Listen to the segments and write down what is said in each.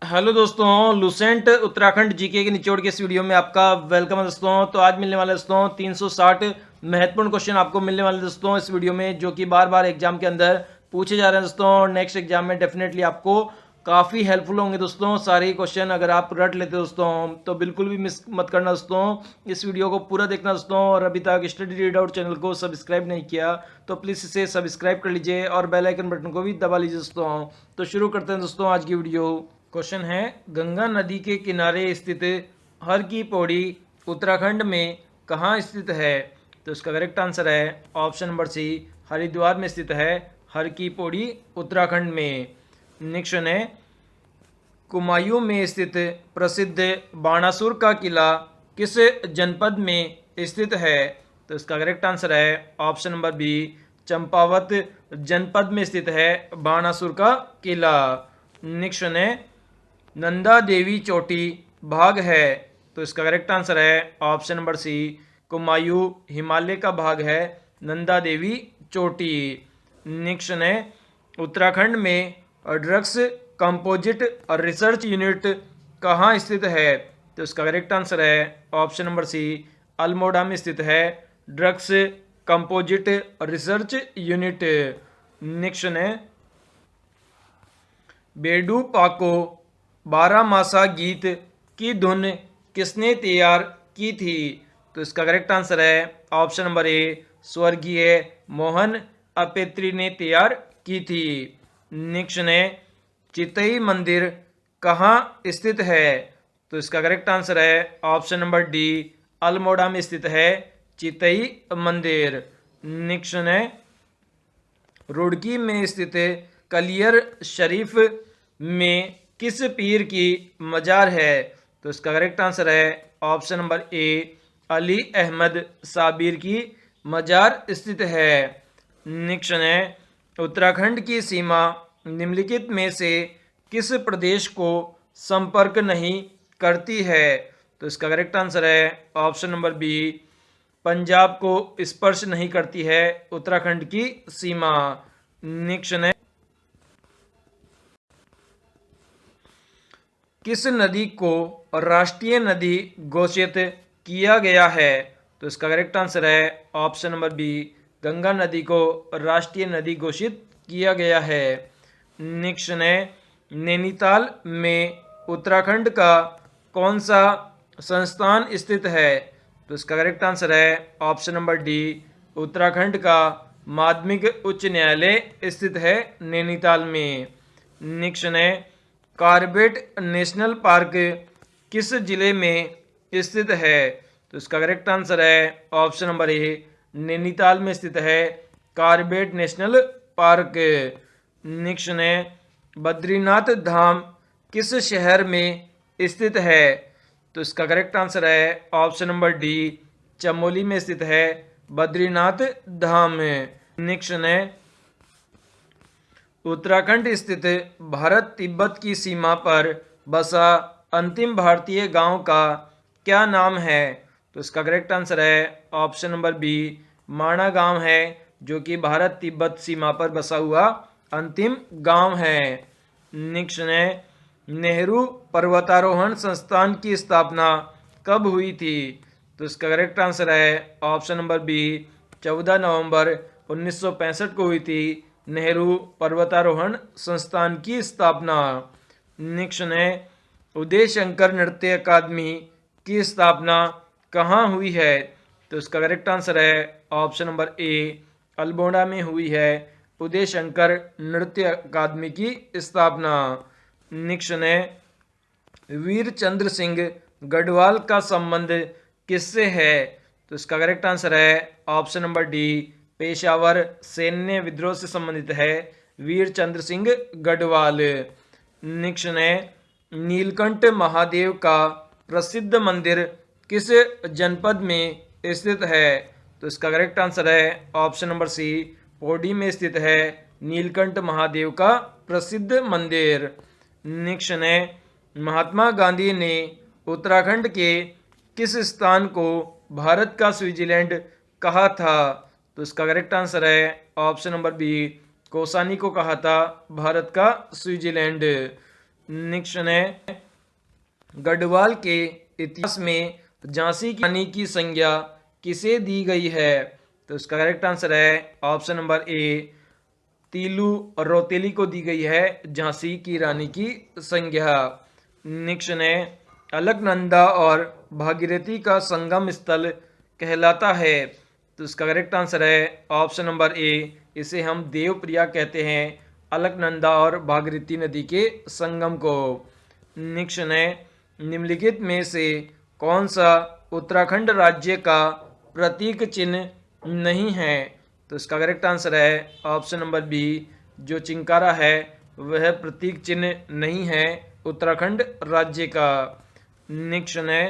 Hello दोस्तों, Lucent Uttarakhand GK के निचोड़ के इस वीडियो में आपका वेलकम है दोस्तों। तो आज मिलने वाले दोस्तों 360 महत्वपूर्ण क्वेश्चन आपको मिलने वाले दोस्तों इस वीडियो में, जो कि बार बार एग्जाम के अंदर पूछे जा रहे हैं दोस्तों। नेक्स्ट एग्जाम में डेफिनेटली आपको काफ़ी हेल्पफुल होंगे दोस्तों। सारे क्वेश्चन अगर आप रट लेते दोस्तों तो बिल्कुल भी मिस मत करना दोस्तों। इस वीडियो को पूरा देखना दोस्तों, और अभी तक स्टडी रीड आउट चैनल को सब्सक्राइब नहीं किया तो प्लीज़ इसे सब्सक्राइब कर लीजिए और बेल आइकन बटन को भी दबा लीजिए दोस्तों। तो शुरू करते हैं दोस्तों आज की वीडियो। क्वेश्चन है, गंगा नदी के किनारे स्थित हर की पौड़ी उत्तराखंड में कहाँ स्थित है? तो इसका करेक्ट आंसर है ऑप्शन नंबर सी, हरिद्वार में स्थित है हर की पौड़ी उत्तराखंड में। नेक्स्ट है, कुमायूं में स्थित प्रसिद्ध बाणासुर का किला किस जनपद में स्थित है? तो इसका करेक्ट आंसर है ऑप्शन नंबर बी, चंपावत जनपद में स्थित है बाणासुर का किला। नेक्स्ट है, नंदा देवी चोटी भाग है? तो इसका करेक्ट आंसर है option number C, Kumaon Himalaya का भाग है नंदा देवी चोटी। नेक्स्ट है, उत्तराखंड में ड्रग्स कंपोजिट रिसर्च यूनिट कहाँ स्थित है? तो इसका करेक्ट आंसर है ऑप्शन नंबर सी, अल्मोड़ा में स्थित है drugs composite research unit. Next है, बेडू पाको बारामासा गीत की धुन किसने तैयार की थी? तो इसका करेक्ट आंसर है ऑप्शन नंबर ए, स्वर्गीय मोहन अपेत्री ने तैयार की थी। नेक्स्ट है, चितई मंदिर कहाँ स्थित है? तो इसका करेक्ट आंसर है ऑप्शन नंबर डी, अल्मोड़ा में स्थित है चितई मंदिर। नेक्स्ट है, रुड़की में स्थित कलियर शरीफ में किस पीर की मजार है? तो इसका करेक्ट आंसर है option number A, Ali Ahmed Sabir की मजार स्थित है। नेक्स्ट है, उत्तराखंड की सीमा निम्नलिखित में से किस प्रदेश को संपर्क नहीं करती है? तो इसका करेक्ट आंसर है ऑप्शन नंबर बी, पंजाब को स्पर्श नहीं करती है उत्तराखंड की सीमा। नेक्स्ट है, किस नदी को राष्ट्रीय नदी घोषित किया गया है? तो इसका करेक्ट आंसर है ऑप्शन नंबर बी, गंगा नदी को राष्ट्रीय नदी घोषित किया गया है। नेक्स्ट है, नैनीताल में उत्तराखंड का कौन सा संस्थान स्थित है? तो इसका करेक्ट आंसर है ऑप्शन नंबर डी, उत्तराखंड का माध्यमिक उच्च न्यायालय स्थित है नैनीताल में। नेक्स्ट है, कार्बेट नेशनल पार्क किस जिले में स्थित है? तो इसका करेक्ट आंसर है ऑप्शन नंबर ए, नैनीताल में स्थित है कार्बेट नेशनल पार्क। नेक्स्ट है, बद्रीनाथ धाम किस शहर में स्थित है? तो इसका करेक्ट आंसर है ऑप्शन नंबर डी, चमोली में स्थित है बद्रीनाथ धाम। नेक्स्ट है, उत्तराखंड स्थित भारत तिब्बत की सीमा पर बसा अंतिम भारतीय गांव का क्या नाम है? तो इसका करेक्ट आंसर है ऑप्शन नंबर बी, माणा गांव है, जो कि भारत तिब्बत सीमा पर बसा हुआ अंतिम गांव है। नेक्स्ट है, नेहरू पर्वतारोहण संस्थान की स्थापना कब हुई थी? तो इसका करेक्ट आंसर है ऑप्शन नंबर बी, 14 नवंबर 1965 को हुई थी नेहरू पर्वतारोहण संस्थान की स्थापना। नेक्स्ट है, उदय शंकर नृत्य अकादमी की स्थापना कहाँ हुई है? तो इसका करेक्ट आंसर है ऑप्शन नंबर ए, अल्मोड़ा में हुई है उदय शंकर नृत्य अकादमी की स्थापना। नेक्स्ट है, वीर चंद्र सिंह गढ़वाल का संबंध किससे है? तो इसका करेक्ट आंसर है ऑप्शन नंबर डी, पेशावर सैन्य विद्रोह से संबंधित है वीर चंद्र सिंह गढ़वाल। नेक्स्ट है, नीलकंठ महादेव का प्रसिद्ध मंदिर किस जनपद में स्थित है? तो इसका करेक्ट आंसर है ऑप्शन नंबर सी, पौड़ी में स्थित है नीलकंठ महादेव का प्रसिद्ध मंदिर। नेक्स्ट है, महात्मा गांधी ने उत्तराखंड के किस स्थान को भारत का स्विट्जरलैंड कहा था? तो इसका करेक्ट आंसर है ऑप्शन नंबर बी, कौसानी को कहा था भारत का स्विट्जरलैंड। नेक्स्ट है गढ़वाल के इतिहास में झांसी की रानी की संज्ञा किसे दी गई है? तो इसका करेक्ट आंसर है ऑप्शन नंबर ए, तीलू रौतेली को दी गई है झांसी की रानी की संज्ञा। नेक्स्ट है अलकनंदा और भागीरथी का संगम स्थल कहलाता है। तो इसका करेक्ट आंसर है ऑप्शन नंबर ए, इसे हम देवप्रिया कहते हैं, अलकनंदा और भागीरथी नदी के संगम को। नेक्स्ट है निम्नलिखित में से कौन सा उत्तराखंड राज्य का प्रतीक चिन्ह नहीं है? तो इसका करेक्ट आंसर है ऑप्शन नंबर बी, जो चिंकारा है वह प्रतीक चिन्ह नहीं है उत्तराखंड राज्य का। नेक्स्ट है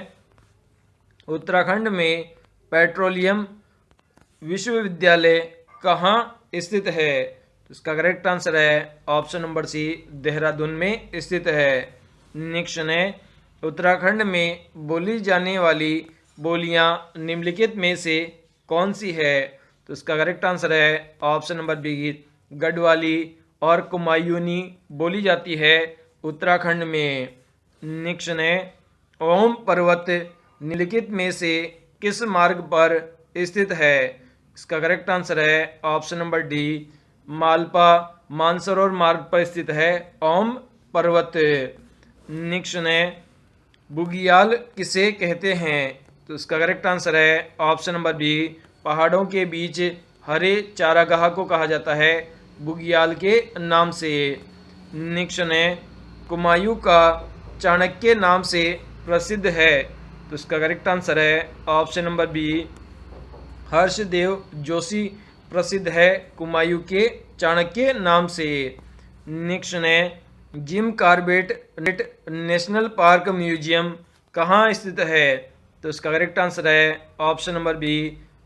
उत्तराखंड में पेट्रोलियम विश्वविद्यालय कहाँ स्थित है? तो इसका करेक्ट आंसर है ऑप्शन नंबर सी, देहरादून में स्थित है। नेक्स्ट है उत्तराखंड में बोली जाने वाली बोलियां निम्नलिखित में से कौन सी है? तो इसका करेक्ट आंसर है ऑप्शन नंबर बी, गढ़वाली और कुमायूनी बोली जाती है उत्तराखंड में। नेक्स्ट है ओम पर्वत निम्नलिखित में से किस मार्ग पर स्थित है? इसका करेक्ट आंसर है option number D, Malpa Mansarovar मार्ग पर स्थित है ओम पर्वत। नेक्स्ट है बुगियाल किसे कहते हैं? तो इसका करेक्ट आंसर है ऑप्शन नंबर बी, पहाड़ों के बीच हरे चारागाह को कहा जाता है बुगियाल के नाम से। नेक्स्ट है कुमायूं का चाणक्य नाम से प्रसिद्ध है। तो इसका करेक्ट आंसर है option number B, Harshdev Joshi प्रसिद्ध है कुमायूं के चाणक्य नाम से। नेक्स्ट है Jim Corbett national park museum कहाँ स्थित है? तो इसका करेक्ट आंसर है ऑप्शन नंबर बी,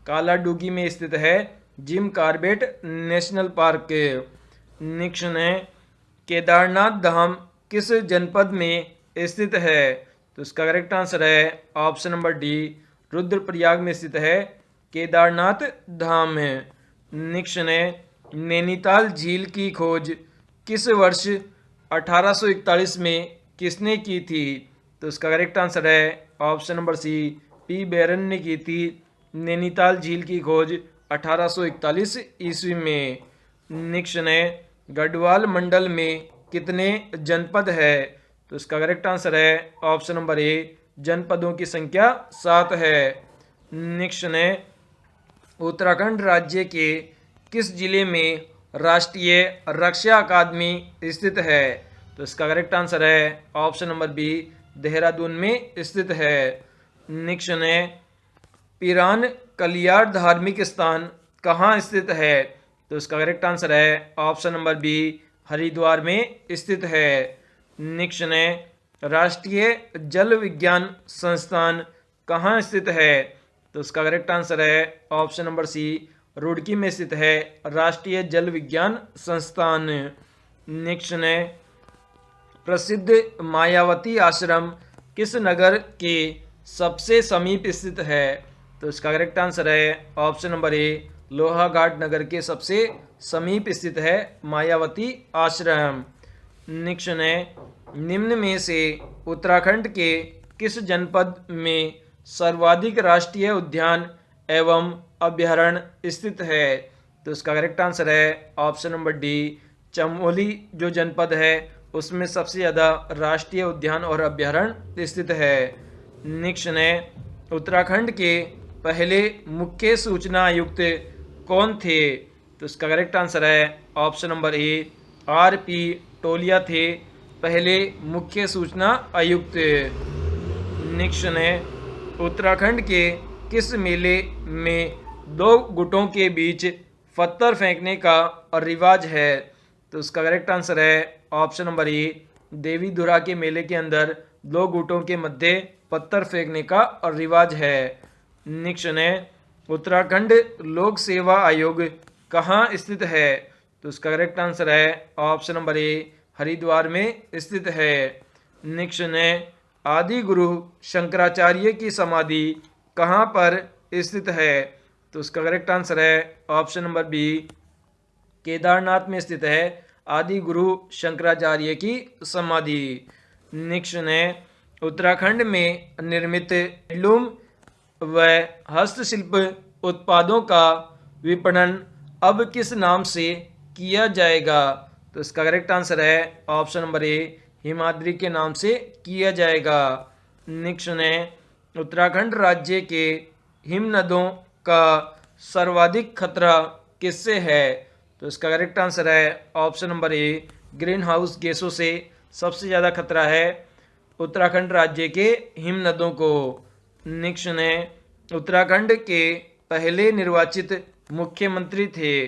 कालाडूगी में स्थित है Jim Corbett national park. Next है केदारनाथ धाम किस जनपद में स्थित है? तो इसका करेक्ट आंसर है ऑप्शन नंबर डी, रुद्रप्रयाग में स्थित है केदारनाथ धाम है। नेक्स्ट है नैनीताल झील की खोज किस वर्ष 1841 में किसने की थी? तो इसका करेक्ट आंसर है ऑप्शन नंबर सी, पी बैरन ने की थी नैनीताल झील की खोज 1841 ईस्वी में। नेक्स्ट है गढ़वाल मंडल में कितने जनपद है? तो इसका करेक्ट आंसर है ऑप्शन नंबर ए, जनपदों की संख्या 7 है। नेक्स्ट है उत्तराखंड राज्य के किस जिले में राष्ट्रीय रक्षा अकादमी स्थित है? तो इसका करेक्ट आंसर है ऑप्शन नंबर बी, देहरादून में स्थित है। नेक्स्ट है पिरान कलियार धार्मिक स्थान कहाँ स्थित है? तो इसका करेक्ट आंसर है ऑप्शन नंबर बी, हरिद्वार में स्थित है। नेक्स्ट है राष्ट्रीय जल विज्ञान संस्थान कहाँ स्थित है? तो इसका करेक्ट आंसर है ऑप्शन नंबर सी, रुड़की में स्थित है राष्ट्रीय जल विज्ञान संस्थान। नेक्स्ट है प्रसिद्ध मायावती आश्रम किस नगर के सबसे समीप स्थित है? तो इसका करेक्ट आंसर है ऑप्शन नंबर ए, लोहाघाट नगर के सबसे समीप स्थित है मायावती आश्रम। नेक्स्ट है निम्न में से उत्तराखंड के किस जनपद में सर्वाधिक राष्ट्रीय उद्यान एवं अभ्यारण्य स्थित है? तो इसका करेक्ट आंसर है ऑप्शन नंबर डी, चमोली जो जनपद है उसमें सबसे ज़्यादा राष्ट्रीय उद्यान और अभ्यारण्य स्थित है। नेक्स्ट है उत्तराखंड के पहले मुख्य सूचना आयुक्त कौन थे? तो इसका करेक्ट आंसर है option number A, R P Tolia थे पहले मुख्य सूचना आयुक्त। नेक्स्ट है उत्तराखंड के किस मेले में दो गुटों के बीच पत्थर फेंकने का रिवाज है? तो इसका करेक्ट आंसर है ऑप्शन नंबर ए, देवी धुरा के मेले के अंदर दो गुटों के मध्य पत्थर फेंकने का रिवाज है। नेक्स्ट है उत्तराखंड लोक सेवा आयोग कहाँ स्थित है? तो इसका करेक्ट आंसर है ऑप्शन नंबर ए, हरिद्वार में स्थित है। नेक्स्ट है आदि गुरु शंकराचार्य की समाधि कहाँ पर स्थित है? तो इसका करेक्ट आंसर है ऑप्शन नंबर बी, केदारनाथ में स्थित है आदि गुरु शंकराचार्य की समाधि। नेक्स्ट है उत्तराखंड में निर्मित हैंडलूम व हस्तशिल्प उत्पादों का विपणन अब किस नाम से किया जाएगा? तो इसका करेक्ट आंसर है ऑप्शन नंबर ए, हिमाद्री के नाम से किया जाएगा। नेक्स्ट है उत्तराखंड राज्य के हिमनदों का सर्वाधिक खतरा किससे है? तो इसका करेक्ट आंसर है ऑप्शन नंबर ए, ग्रीन हाउस गैसों से सबसे ज़्यादा खतरा है उत्तराखंड राज्य के हिमनदों को। नेक्स्ट है उत्तराखंड के पहले निर्वाचित मुख्यमंत्री थे?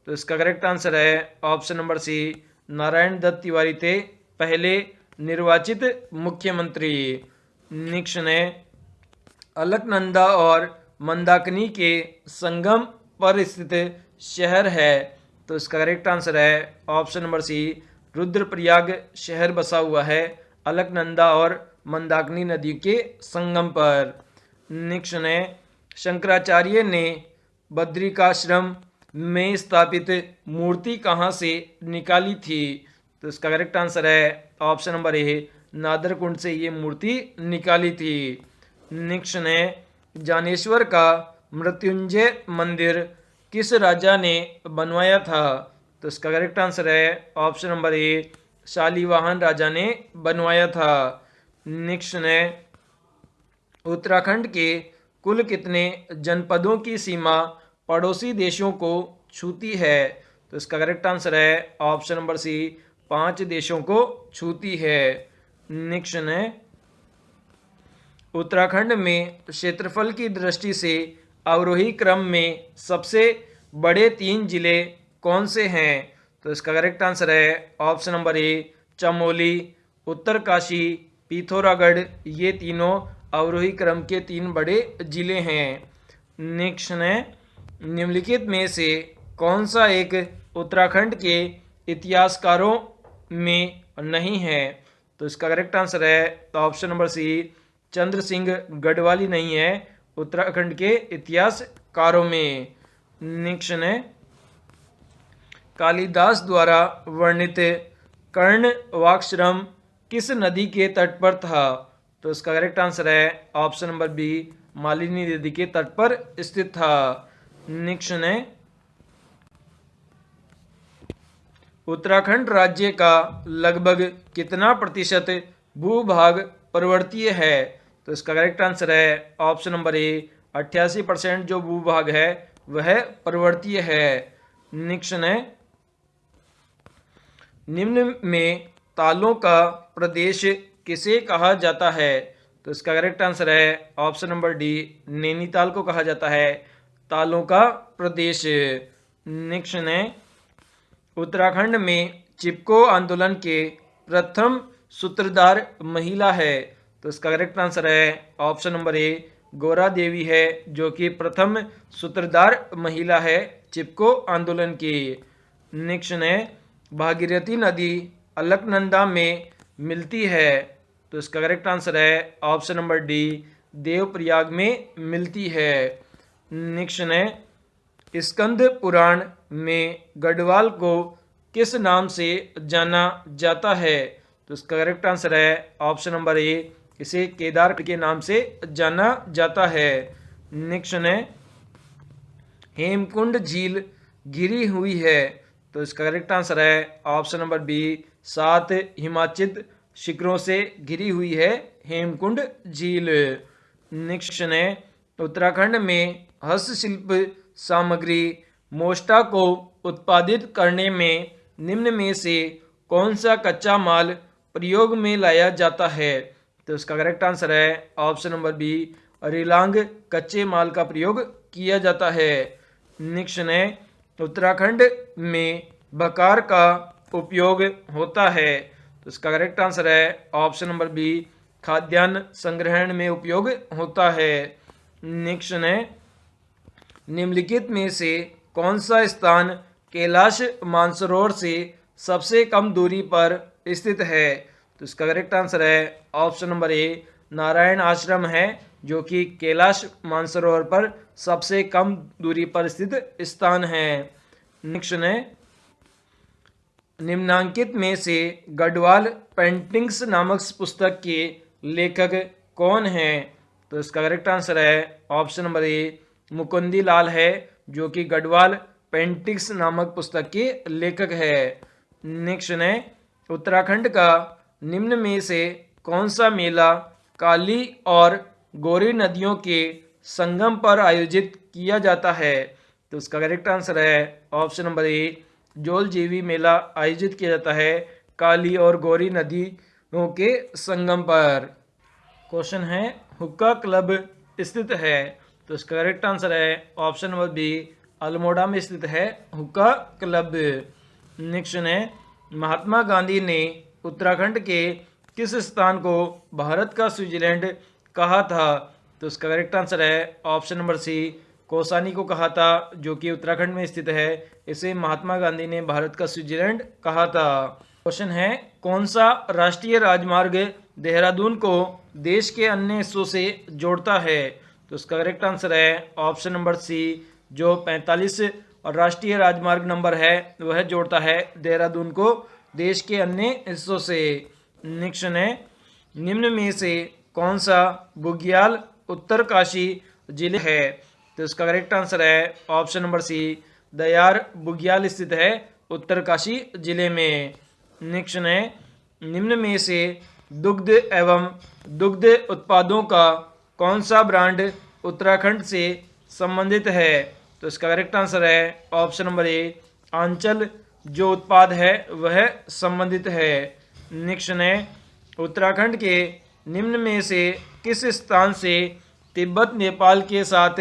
तो इसका करेक्ट आंसर है option number C, Narayan Dutt Tiwari थे पहले निर्वाचित मुख्यमंत्री। नेक्स्ट है अलकनंदा और मंदाकिनी के संगम पर स्थित शहर है? तो इसका करेक्ट आंसर है ऑप्शन नंबर सी, रुद्रप्रयाग शहर बसा हुआ है अलकनंदा और मंदाकिनी नदी के संगम पर। नेक्स्ट है शंकराचार्य ने बद्रिकाश्रम में स्थापित मूर्ति कहाँ से निकाली थी? तो इसका करेक्ट आंसर है ऑप्शन नंबर ए, नादरकुंड से ये मूर्ति निकाली थी। नेक्स्ट है जानेश्वर का मृत्युंजय मंदिर किस राजा ने बनवाया था? तो इसका करेक्ट आंसर है ऑप्शन नंबर ए, शालीवाहन राजा ने बनवाया था। नेक्स्ट है उत्तराखंड के कुल कितने जनपदों की सीमा पड़ोसी देशों को छूती है? तो इसका करेक्ट आंसर है ऑप्शन नंबर सी, 5 देशों को छूती है। नेक्स्ट है उत्तराखंड में क्षेत्रफल की दृष्टि से अवरोही क्रम में सबसे बड़े 3 जिले कौन से हैं? तो इसका करेक्ट आंसर है ऑप्शन नंबर ए, चमोली, उत्तरकाशी, पिथौरागढ़, ये तीनों अवरोही क्रम के 3 बड़े जिले हैं। नेक्स्ट है निम्नलिखित में से कौन सा एक उत्तराखंड के इतिहासकारों में नहीं है? तो इसका करेक्ट आंसर है ऑप्शन नंबर सी, चंद्र सिंह गढ़वाली नहीं है उत्तराखंड के इतिहासकारों में। नेक्स्ट है कालिदास द्वारा वर्णित कर्णवाक्श्रम किस नदी के तट पर था? तो इसका करेक्ट आंसर है ऑप्शन नंबर बी, मालिनी नदी के तट पर स्थित था। नेक्स्ट है उत्तराखंड राज्य का लगभग कितना प्रतिशत भूभाग पर्वतीय है? तो इसका करेक्ट आंसर है ऑप्शन नंबर ए, 88% जो भूभाग है वह पर्वतीय है। नेक्स्ट है निम्न में तालों का प्रदेश किसे कहा जाता है? तो इसका करेक्ट आंसर है ऑप्शन नंबर डी, नैनीताल को कहा जाता है तालों का प्रदेश। नेक्स्ट है उत्तराखंड में चिपको आंदोलन के प्रथम सूत्रधार महिला है? तो इसका करेक्ट आंसर है ऑप्शन नंबर ए, गौरा देवी है जो कि प्रथम सूत्रधार महिला है चिपको आंदोलन की। नेक्स्ट है भागीरथी नदी अलकनंदा में मिलती है? तो इसका करेक्ट आंसर है ऑप्शन नंबर डी, देवप्रयाग में मिलती है। नेक्स्ट है स्कंद पुराण में गढ़वाल को किस नाम से जाना जाता है? तो इसका करेक्ट आंसर है ऑप्शन नंबर ए, इसे केदार के नाम से जाना जाता है। नेक्स्ट है हेमकुंड झील घिरी हुई है? तो इसका करेक्ट आंसर है ऑप्शन नंबर बी, 7 हिमाचित शिखरों से घिरी हुई है हेमकुंड झील। नेक्स्ट है उत्तराखंड में हस्तशिल्प सामग्री मोष्टा को उत्पादित करने में निम्न में से कौन सा कच्चा माल प्रयोग में लाया जाता है? तो इसका करेक्ट आंसर है ऑप्शन नंबर बी, रिलांग कच्चे माल का प्रयोग किया जाता है। नेक्स्ट है उत्तराखंड में बकार का उपयोग होता है? तो इसका करेक्ट आंसर है ऑप्शन नंबर बी, खाद्यान्न संग्रहण में उपयोग होता है। नेक्स्ट है निम्नलिखित में से कौन सा स्थान कैलाश मानसरोवर से सबसे कम दूरी पर स्थित है? तो इसका करेक्ट आंसर है ऑप्शन नंबर ए, नारायण आश्रम है जो कि कैलाश मानसरोवर पर सबसे कम दूरी पर स्थित स्थान है। नेक्स्ट है निम्नांकित में से गढ़वाल पेंटिंग्स नामक पुस्तक के लेखक कौन हैं? तो इसका करेक्ट आंसर है ऑप्शन नंबर ए मुकुंदी लाल है, जो कि गढ़वाल पेंटिंग्स नामक पुस्तक के लेखक है। नेक्स्ट है उत्तराखंड का निम्न में से कौन सा मेला काली और गौरी नदियों के संगम पर आयोजित किया जाता है? तो इसका करेक्ट आंसर है ऑप्शन नंबर ए जोलजीवी मेला आयोजित किया जाता है काली और गौरी नदियों के संगम पर। क्वेश्चन है हुक्का क्लब स्थित है? तो इसका करेक्ट आंसर है ऑप्शन नंबर बी अल्मोड़ा में स्थित है हुक्का क्लब। नेक्स्ट है महात्मा गांधी ने उत्तराखंड के किस स्थान को भारत का स्विट्जरलैंड कहा था? तो इसका करेक्ट आंसर है ऑप्शन नंबर सी कौसानी को कहा था, जो कि उत्तराखंड में स्थित है। इसे महात्मा गांधी ने भारत का स्विट्जरलैंड कहा था। क्वेश्चन है कौन सा राष्ट्रीय राजमार्ग देहरादून को देश के अन्य हिस्सों से जोड़ता है? तो इसका करेक्ट आंसर है ऑप्शन नंबर सी जो 45 और राष्ट्रीय राजमार्ग नंबर है वह जोड़ता है देहरादून को देश के अन्य हिस्सों से। नेक्स्ट है निम्न में से कौन सा बुग्याल उत्तरकाशी जिले है? तो इसका करेक्ट आंसर है ऑप्शन नंबर सी दयार बुग्याल स्थित है उत्तरकाशी जिले में। नेक्स्ट है निम्न में से दुग्ध एवं दुग्ध उत्पादों का कौन सा ब्रांड उत्तराखंड से संबंधित है? तो इसका करेक्ट आंसर है ऑप्शन नंबर ए आंचल जो उत्पाद है वह संबंधित है। नेक्स्ट है उत्तराखंड के निम्न में से किस स्थान से तिब्बत नेपाल के साथ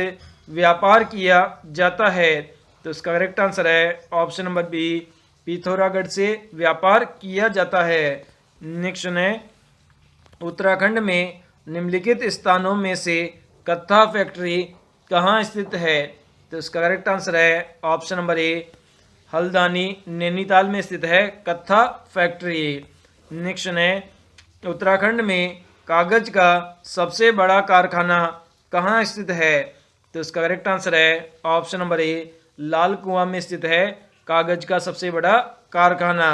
व्यापार किया जाता है? तो इसका करेक्ट आंसर है ऑप्शन नंबर बी पिथौरागढ़ से व्यापार किया जाता है। नेक्स्ट है उत्तराखंड में निम्नलिखित स्थानों में से कत्था फैक्ट्री कहाँ स्थित है? तो इसका करेक्ट आंसर है ऑप्शन नंबर ए हल्द्वानी नैनीताल में स्थित है कत्था फैक्ट्री। नेक्स्ट है उत्तराखंड में कागज का सबसे बड़ा कारखाना कहाँ स्थित है? तो इसका करेक्ट आंसर है ऑप्शन नंबर ए लाल कुआं में स्थित है कागज का सबसे बड़ा कारखाना।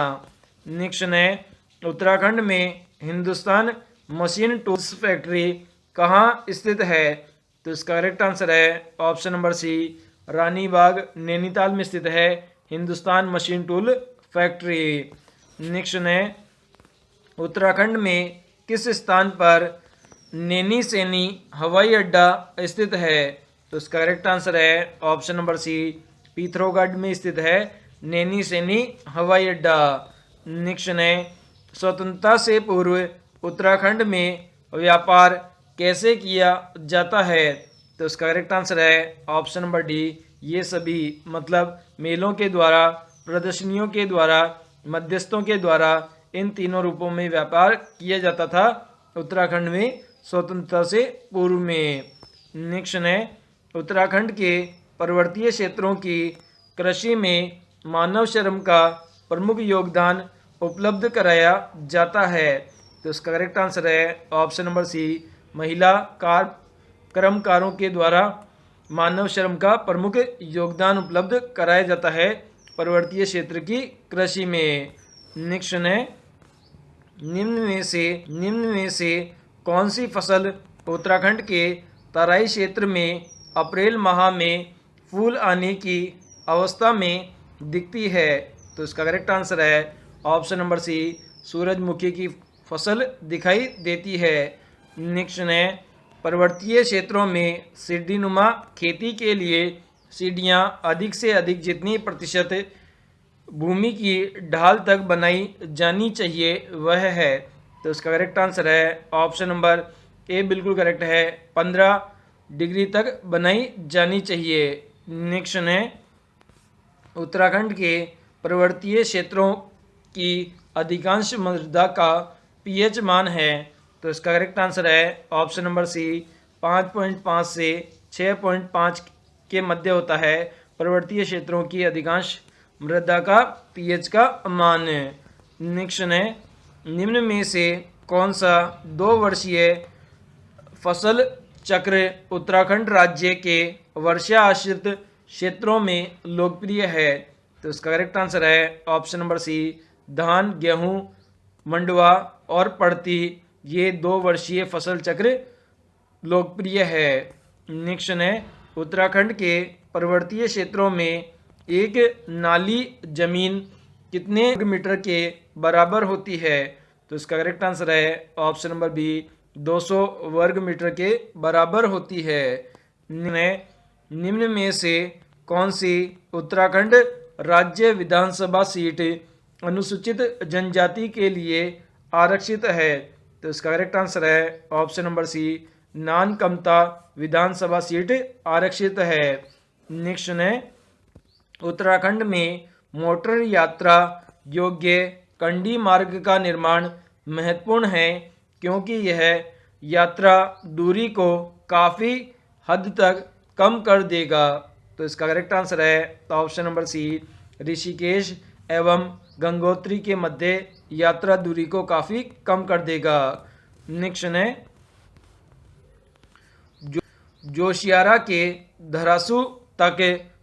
नेक्स्ट है उत्तराखंड में हिंदुस्तान मशीन टूल्स फैक्ट्री कहाँ स्थित है? तो इसका करेक्ट आंसर है option number C Ranibagh Nainital में स्थित है Hindustan machine tool factory. Next है उत्तराखंड में किस स्थान पर नैनी सैनी हवाई अड्डा स्थित है? तो इसका करेक्ट आंसर है ऑप्शन नंबर सी पिथौरागढ़ में स्थित है नैनी सैनी हवाई अड्डा। नेक्स्ट है स्वतंत्रता से पूर्व उत्तराखंड में व्यापार कैसे किया जाता है? तो इसका करेक्ट आंसर है ऑप्शन नंबर डी ये सभी मतलब मेलों के द्वारा प्रदर्शनियों के द्वारा मध्यस्थों के द्वारा इन तीनों रूपों में व्यापार किया जाता था उत्तराखंड में स्वतंत्रता से पूर्व में। नेक्स्ट है उत्तराखंड के पर्वतीय क्षेत्रों की कृषि में मानव श्रम का प्रमुख योगदान उपलब्ध कराया जाता है। तो इसका करेक्ट आंसर है ऑप्शन नंबर सी महिला कर्मकारों के द्वारा मानव श्रम का प्रमुख योगदान उपलब्ध कराया जाता है पर्वतीय क्षेत्र की कृषि में। नेक्स्ट है निम्न में से कौन सी फसल उत्तराखंड के तराई क्षेत्र में अप्रैल माह में फूल आने की अवस्था में दिखती है? तो इसका करेक्ट आंसर है ऑप्शन नंबर सी सूरजमुखी की फसल दिखाई देती है। नेक्स्ट है पर्वतीय क्षेत्रों में सीढ़ीनुमा खेती के लिए सीढ़ियाँ अधिक से अधिक जितनी प्रतिशत भूमि की ढाल तक बनाई जानी चाहिए वह है? तो इसका करेक्ट आंसर है ऑप्शन नंबर ए बिल्कुल करेक्ट है 15 डिग्री तक बनाई जानी चाहिए। नेक्स्ट है उत्तराखंड के पर्वतीय क्षेत्रों की अधिकांश मृदा का पीएच मान है? तो इसका करेक्ट आंसर है ऑप्शन नंबर सी 5.5 से 6.5 के मध्य होता है पर्वतीय क्षेत्रों की अधिकांश मृदा का पीएच का मान। नेक्स्ट है निम्न में से कौन सा 2 वर्षीय फसल चक्र उत्तराखंड राज्य के वर्षा आश्रित क्षेत्रों में लोकप्रिय है? तो इसका करेक्ट आंसर है ऑप्शन नंबर सी धान, गेहूं, मंडुवा और पड़ती ये 2 वर्षीय फसल चक्र लोकप्रिय है। नेक्स्ट है उत्तराखंड के पर्वतीय क्षेत्रों में एक नाली जमीन कितने वर्ग मीटर के बराबर होती है? तो इसका करेक्ट आंसर है ऑप्शन नंबर बी 200 वर्ग मीटर के बराबर होती है। निम्न में से कौन सी उत्तराखंड राज्य विधानसभा सीट अनुसूचित जनजाति के लिए आरक्षित है? तो इसका करेक्ट आंसर है ऑप्शन नंबर सी नानकमता विधानसभा सीट आरक्षित है। नेक्स्ट है उत्तराखंड में मोटर यात्रा योग्य कंडी मार्ग का निर्माण महत्वपूर्ण है क्योंकि यह यात्रा दूरी को काफ़ी हद तक कम कर देगा। तो इसका करेक्ट आंसर है ऑप्शन नंबर सी ऋषिकेश एवं गंगोत्री के मध्य यात्रा दूरी को काफ़ी कम कर देगा। नेक्स्ट है जोशियारा के धरासू तक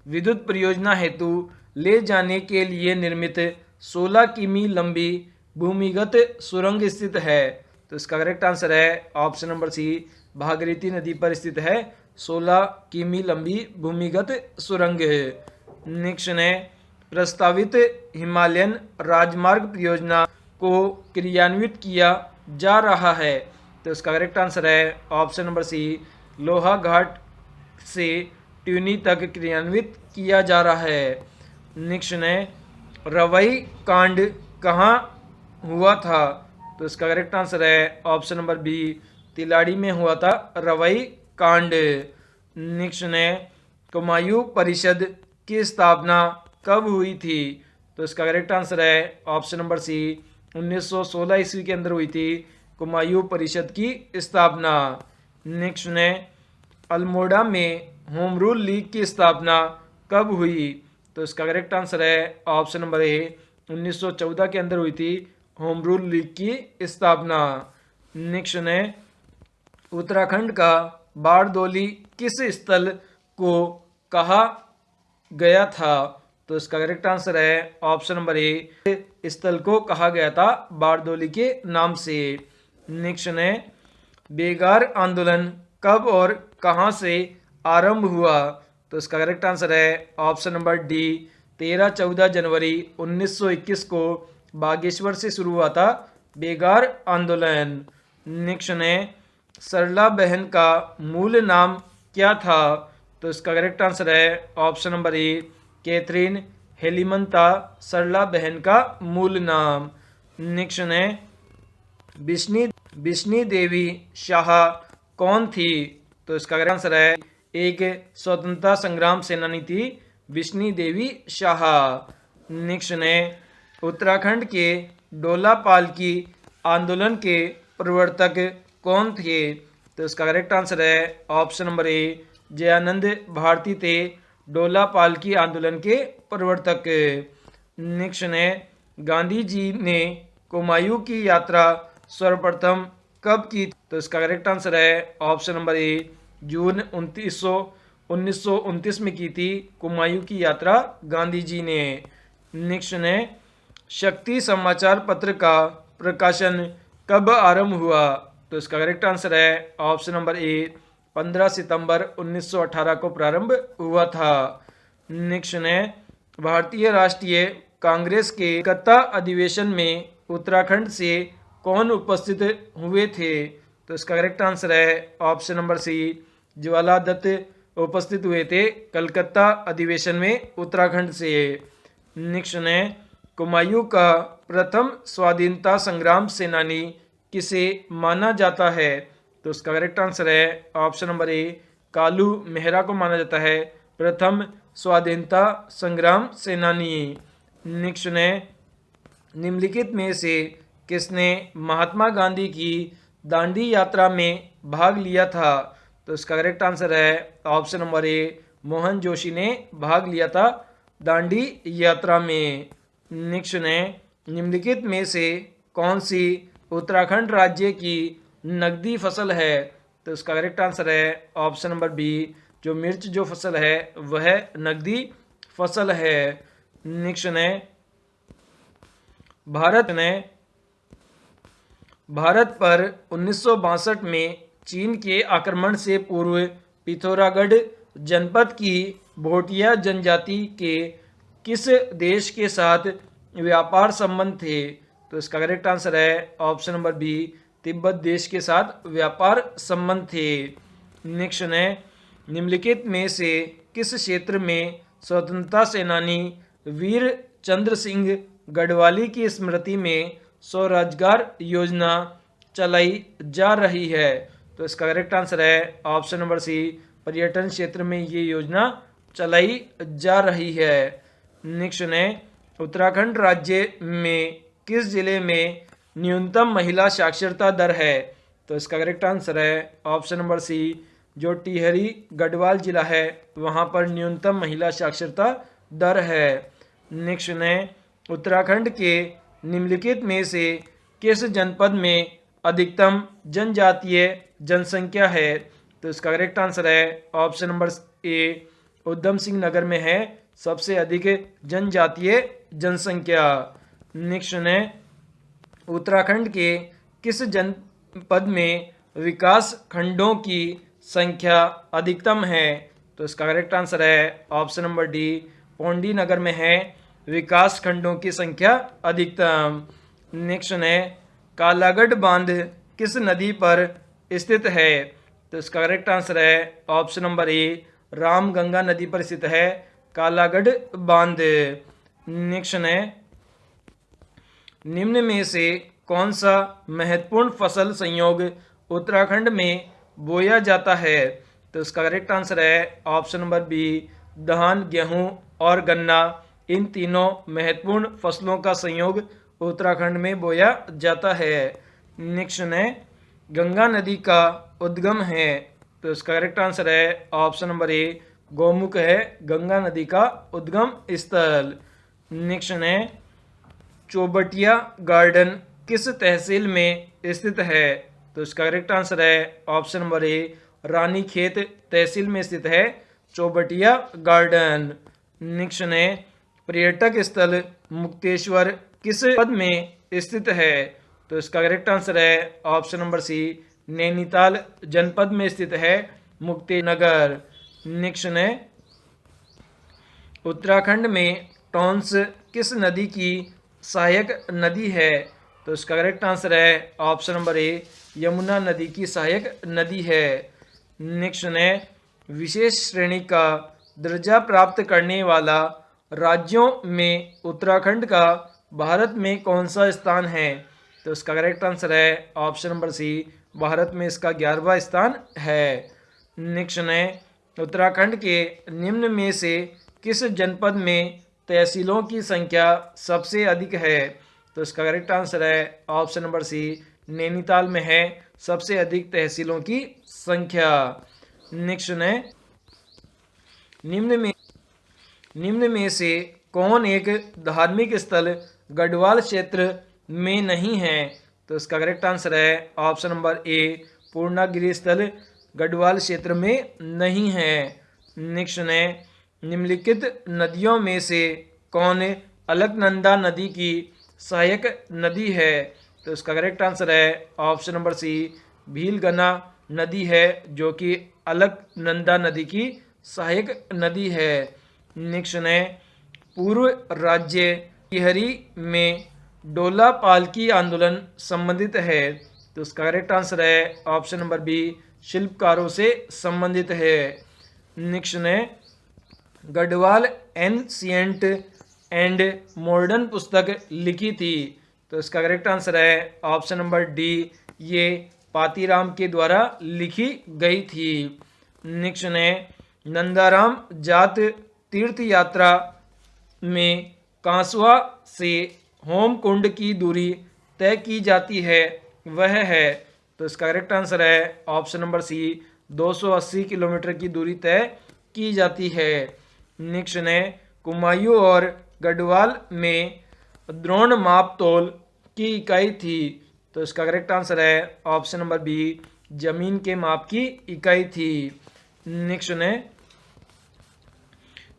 विद्युत परियोजना हेतु ले जाने के लिए निर्मित 16 किमी लंबी भूमिगत सुरंग स्थित है। तो इसका करेक्ट आंसर है ऑप्शन नंबर सी भागीरथी नदी पर स्थित है 16 किमी लंबी भूमिगत सुरंग है। नेक्स्ट है प्रस्तावित हिमालयन राजमार्ग परियोजना को क्रियान्वित किया जा रहा है। तो इसका करेक्ट आंसर है ऑप्शन नंबर सी लोहाघाट से ट्यूनी तक क्रियान्वित किया जा रहा है। नेक्स्ट है रवई कांड कहाँ हुआ था? तो इसका करेक्ट आंसर है ऑप्शन नंबर बी तिलाड़ी में हुआ था रवई कांड। नेक्स्ट है कुमायूं परिषद की स्थापना कब हुई थी? तो इसका करेक्ट आंसर है ऑप्शन नंबर सी 1916 ईस्वी के अंदर हुई थी कुमायूं परिषद की स्थापना। नेक्स्ट है अल्मोड़ा में होम रूल लीग की स्थापना कब हुई? तो इसका करेक्ट आंसर है ऑप्शन नंबर ए 1914 के अंदर हुई थी होम रूल लीग की स्थापना। नेक्स्ट है उत्तराखंड का बारदोली किस स्थल को कहा गया था? तो इसका करेक्ट आंसर है ऑप्शन नंबर ए स्थल को कहा गया था बारदोली के नाम से। नेक्स्ट है बेगार आंदोलन कब और कहां से आरंभ हुआ? तो इसका करेक्ट आंसर है ऑप्शन नंबर डी 13-14 जनवरी 1921 को बागेश्वर से शुरू हुआ था बेगार आंदोलन। नेक्स्ट है सरला बहन का मूल नाम क्या था? तो इसका करेक्ट आंसर है ऑप्शन नंबर ए कैथरीन हेलिमंता सरला बहन का मूल नाम। नेक्स्ट है बिश्नी देवी शाह कौन थी? तो इसका करेक्ट आंसर है एक स्वतंत्रता संग्राम सेनानी थी बिश्नी देवी शाह। नेक्स्ट है उत्तराखंड के डोला पालकी आंदोलन के प्रवर्तक कौन थे? तो इसका करेक्ट आंसर है option number A Jayanand Bharti थे डोला पालकी आंदोलन के प्रवर्तक। नेक्स्ट है गांधी जी ने कुमायूं की यात्रा सर्वप्रथम कब की? तो इसका करेक्ट आंसर है ऑप्शन नंबर ए जून 1929 में की थी कुमायूं की यात्रा गांधी जी ने। नेक्स्ट है शक्ति समाचार पत्र का प्रकाशन कब आरंभ हुआ? तो इसका करेक्ट आंसर है ऑप्शन नंबर ए 15 सितंबर 1918 को प्रारंभ हुआ था। नेक्स्ट है भारतीय राष्ट्रीय कांग्रेस के कलकत्ता अधिवेशन में उत्तराखंड से कौन उपस्थित हुए थे? तो इसका करेक्ट आंसर है ऑप्शन नंबर सी ज्वाला दत्त उपस्थित हुए थे कलकत्ता अधिवेशन में उत्तराखंड से। नेक्स्ट है कुमायूं का प्रथम स्वाधीनता संग्राम सेनानी किसे माना जाता है? तो इसका करेक्ट आंसर है ऑप्शन नंबर ए कालू मेहरा को माना जाता है प्रथम स्वाधीनता संग्राम सेनानी। नेक्स्ट है निम्नलिखित में से किसने महात्मा गांधी की दांडी यात्रा में भाग लिया था? तो इसका करेक्ट आंसर है ऑप्शन नंबर ए मोहन जोशी ने भाग लिया था दांडी यात्रा में। नेक्स्ट है निम्नलिखित में से कौन सी उत्तराखंड राज्य की नकदी फसल है? तो इसका करेक्ट आंसर है ऑप्शन नंबर बी जो मिर्च जो फसल है वह नकदी फसल है। नेक्स्ट है भारत पर 1962 में चीन के आक्रमण से पूर्व पिथौरागढ़ जनपद की भोटिया जनजाति के किस देश के साथ व्यापार संबंध थे? तो इसका करेक्ट आंसर है ऑप्शन नंबर बी, तिब्बत देश के साथ व्यापार संबंध थे। नेक्स्ट है, निम्नलिखित में से किस क्षेत्र में स्वतंत्रता सेनानी वीर चंद्र सिंह गढ़वाली की स्मृति में स्वरोजगार योजना चलाई जा रही है? तो इसका करेक्ट आंसर है ऑप्शन नंबर सी, पर्यटन क्षेत्र में ये योजना चलाई जा रही है। नेक्स्ट है, उत्तराखंड राज्य में किस जिले में न्यूनतम महिला साक्षरता दर है? तो इसका करेक्ट आंसर है ऑप्शन नंबर सी, जो टिहरी गढ़वाल जिला है वहाँ पर न्यूनतम महिला साक्षरता दर है। नेक्स्ट है, उत्तराखंड के निम्नलिखित में से किस जनपद में अधिकतम जनजातीय जनसंख्या है? तो इसका करेक्ट आंसर है ऑप्शन नंबर ए, उधम सिंह नगर में है सबसे अधिक जनजातीय जनसंख्या। नेक्स्ट है, उत्तराखंड के किस जनपद में विकास खंडों की संख्या अधिकतम है? तो इसका करेक्ट आंसर है ऑप्शन नंबर डी, पौंडी नगर में है विकास खंडों की संख्या अधिकतम। नेक्स्ट है, कालागढ़ बांध किस नदी पर स्थित है? तो इसका करेक्ट आंसर है ऑप्शन नंबर ए, रामगंगा नदी पर स्थित है कालागढ़ बांध। नेक्स्ट है, निम्न में से कौन सा महत्वपूर्ण फसल संयोग उत्तराखंड में बोया जाता है? तो इसका करेक्ट आंसर है ऑप्शन नंबर बी, धान, गेहूं और गन्ना। इन तीनों महत्वपूर्ण फसलों का संयोग उत्तराखंड में बोया जाता है। नेक्स्ट है, गंगा नदी का उद्गम है? तो इसका करेक्ट आंसर है ऑप्शन नंबर ए, गौमुख है गंगा नदी का उद्गम स्थल। नेक्स्ट है, चौबटिया गार्डन किस तहसील में स्थित है? तो इसका करेक्ट आंसर है ऑप्शन नंबर ए, रानीखेत तहसील में स्थित है चौबटिया गार्डन। नेक्स्ट है, पर्यटक स्थल मुक्तेश्वर किस पद में स्थित है? तो इसका करेक्ट आंसर है ऑप्शन नंबर सी, नैनीताल जनपद में स्थित है मुक्तिनगर। नेक्स्ट है, उत्तराखंड में टोंस किस नदी की सहायक नदी है? तो इसका करेक्ट आंसर है ऑप्शन नंबर ए, यमुना नदी की सहायक नदी है। नेक्स्ट है, विशेष श्रेणी का दर्जा प्राप्त करने वाला राज्यों में उत्तराखंड का भारत में कौन सा स्थान है? तो इसका करेक्ट आंसर है ऑप्शन नंबर सी, भारत में इसका 11वां स्थान है। नेक्स्ट है, उत्तराखंड के निम्न में से किस जनपद में तहसीलों की संख्या सबसे अधिक है? तो इसका करेक्ट आंसर है ऑप्शन नंबर सी, नैनीताल में है सबसे अधिक तहसीलों की संख्या। नेक्स्ट है, निम्न में से कौन एक धार्मिक स्थल गढ़वाल क्षेत्र में नहीं है? तो इसका करेक्ट आंसर है ऑप्शन नंबर ए, पूर्णागिरि स्थल गढ़वाल क्षेत्र में नहीं है। नेक्स्ट है, निम्नलिखित नदियों में से कौन अलकनंदा नदी की सहायक नदी है? तो इसका करेक्ट आंसर है ऑप्शन नंबर सी, भीलगना नदी है जो कि अलकनंदा नदी की सहायक नदी है। नेक्स्ट है, पूर्व राज्य टिहरी में डोला पालकी आंदोलन संबंधित है? तो इसका करेक्ट आंसर है ऑप्शन नंबर बी, शिल्पकारों से संबंधित है। नेक्स्ट है, गढ़वाल एंशिएंट एंड मॉडर्न पुस्तक लिखी थी? तो इसका करेक्ट आंसर है ऑप्शन नंबर डी, ये पातीराम के द्वारा लिखी गई थी। नेक्स्ट है, नंदाराम जात तीर्थ यात्रा में कांसवा से होमकुंड की दूरी तय की जाती है वह है? तो इसका करेक्ट आंसर है ऑप्शन नंबर सी, 280 किलोमीटर की दूरी तय की जाती है। नेक्स्ट है, कुमायूं और गढ़वाल में द्रोण माप तोल की इकाई थी? तो इसका करेक्ट आंसर है ऑप्शन नंबर बी, जमीन के माप की इकाई थी। नेक्स्ट है,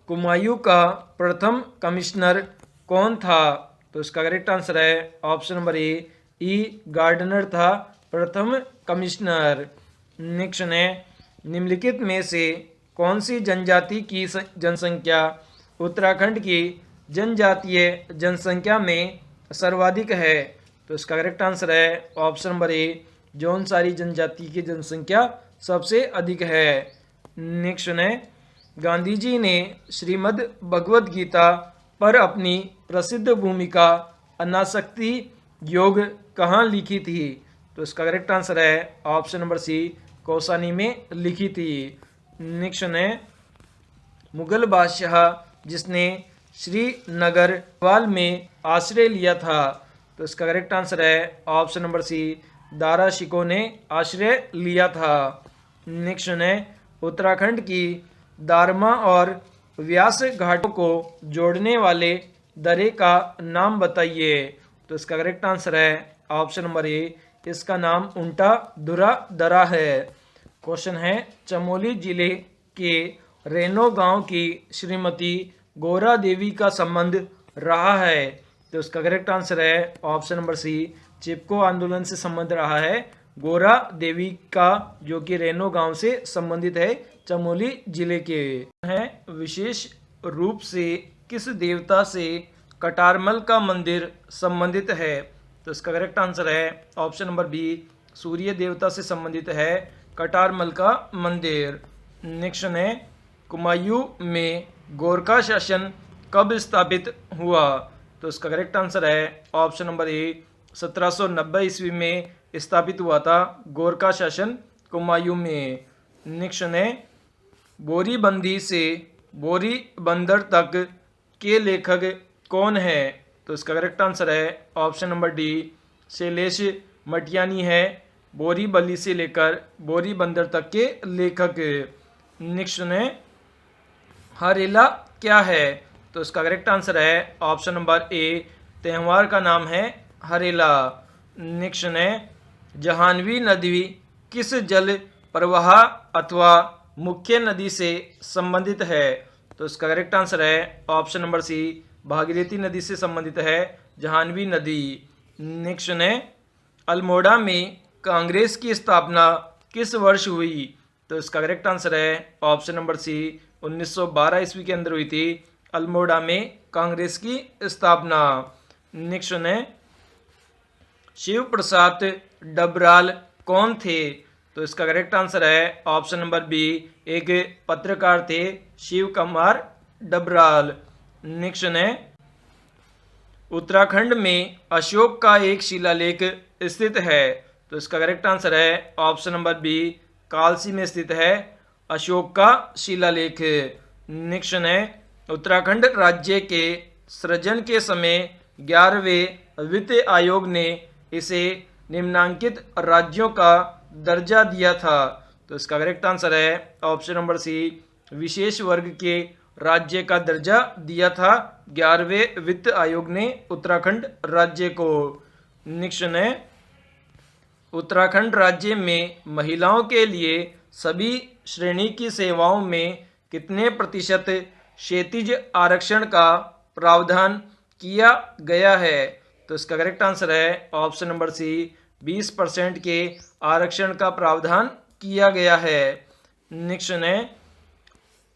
कुमायूं का प्रथम कमिश्नर कौन था? तो इसका करेक्ट आंसर है ऑप्शन नंबर ई गार्डनर था प्रथम कमिश्नर। नेक्स्ट है निम्नलिखित में से कौन सी जनजाति की जनसंख्या उत्तराखंड की जनजातीय जनसंख्या में सर्वाधिक है? तो इसका करेक्ट आंसर है ऑप्शन नंबर ए जौनसारी जनजाति की जनसंख्या सबसे अधिक है। नेक्स्ट है गांधी जी ने श्रीमद् भगवद गीता पर अपनी प्रसिद्ध भूमिका अनासक्ति योग कहाँ लिखी थी? तो इसका करेक्ट आंसर है ऑप्शन नंबर सी कौसानी में लिखी थी। नेक्स्ट है मुगल बादशाह जिसने श्रीनगर वाल में आश्रय लिया था? तो इसका करेक्ट आंसर है option number C Dara Shikoh ने आश्रय लिया था। नेक्स्ट है उत्तराखंड की दारमा और व्यास घाटों को जोड़ने वाले दरे का नाम बताइए। तो इसका करेक्ट आंसर है ऑप्शन नंबर ए इसका नाम उल्टा धुरा दरा है। क्वेश्चन है चमोली जिले के रेनो गांव की श्रीमती गौरा देवी का संबंध रहा है? तो इसका करेक्ट आंसर है ऑप्शन नंबर सी चिपको आंदोलन से संबंध रहा है गौरा देवी का, जो कि रेनो गांव से संबंधित है, चमोली जिले के हैं। विशेष रूप से किस देवता से कटारमल का मंदिर संबंधित है? तो इसका करेक्ट आंसर है ऑप्शन नंबर बी सूर्य देवता से संबंधित है कटारमल का मंदिर। नेक्स्ट है कुमायूं में गोरखा शासन कब स्थापित हुआ? तो इसका करेक्ट आंसर है ऑप्शन नंबर ए 1790 ईस्वी में स्थापित हुआ था गोरखा शासन कुमायूं में। नेक्स्ट है बोरीबंदी से बोरीबंदर तक के लेखक कौन है? तो इसका करेक्ट आंसर है option number D Shailesh Matiyani है बोरीबली से लेकर बोरीबंदर तक के लेखक। नेक्स्ट है हरेला क्या है? तो इसका करेक्ट आंसर है ऑप्शन नंबर ए त्यौहार का नाम है हरेला। नेक्स्ट है जाह्नवी नदी किस जल प्रवाह अथवा मुख्य नदी से संबंधित है? तो इसका करेक्ट आंसर है ऑप्शन नंबर सी भागीरथी नदी से संबंधित है जाह्नवी नदी। नेक्स्ट है अल्मोड़ा में कांग्रेस की स्थापना किस वर्ष हुई? तो इसका करेक्ट आंसर है ऑप्शन नंबर सी 1912 ईस्वी के अंदर हुई थी अल्मोड़ा में कांग्रेस की स्थापना। नेक्स्ट है शिव प्रसाद डबराल कौन थे? तो इसका करेक्ट आंसर है ऑप्शन नंबर बी एक पत्रकार थे शिव कुमार डबराल। नेक्स्ट है उत्तराखंड में अशोक का एक शिलालेख स्थित है? तो इसका करेक्ट आंसर है ऑप्शन नंबर बी कालसी में स्थित है अशोक का शिलालेख। नेक्स्ट है उत्तराखंड राज्य के सृजन के समय 11वें वित्त आयोग ने इसे निम्नांकित राज्यों का दर्जा दिया था? तो इसका करेक्ट आंसर है ऑप्शन नंबर सी विशेष वर्ग के राज्य का दर्जा दिया था 11वें वित्त आयोग ने उत्तराखंड राज्य को। नेक्स्ट है उत्तराखंड राज्य में महिलाओं के लिए सभी श्रेणी की सेवाओं में कितने प्रतिशत क्षैतिज आरक्षण का प्रावधान किया गया है? तो इसका करेक्ट आंसर है ऑप्शन नंबर सी 20% के आरक्षण का प्रावधान किया गया है। नेक्स्ट है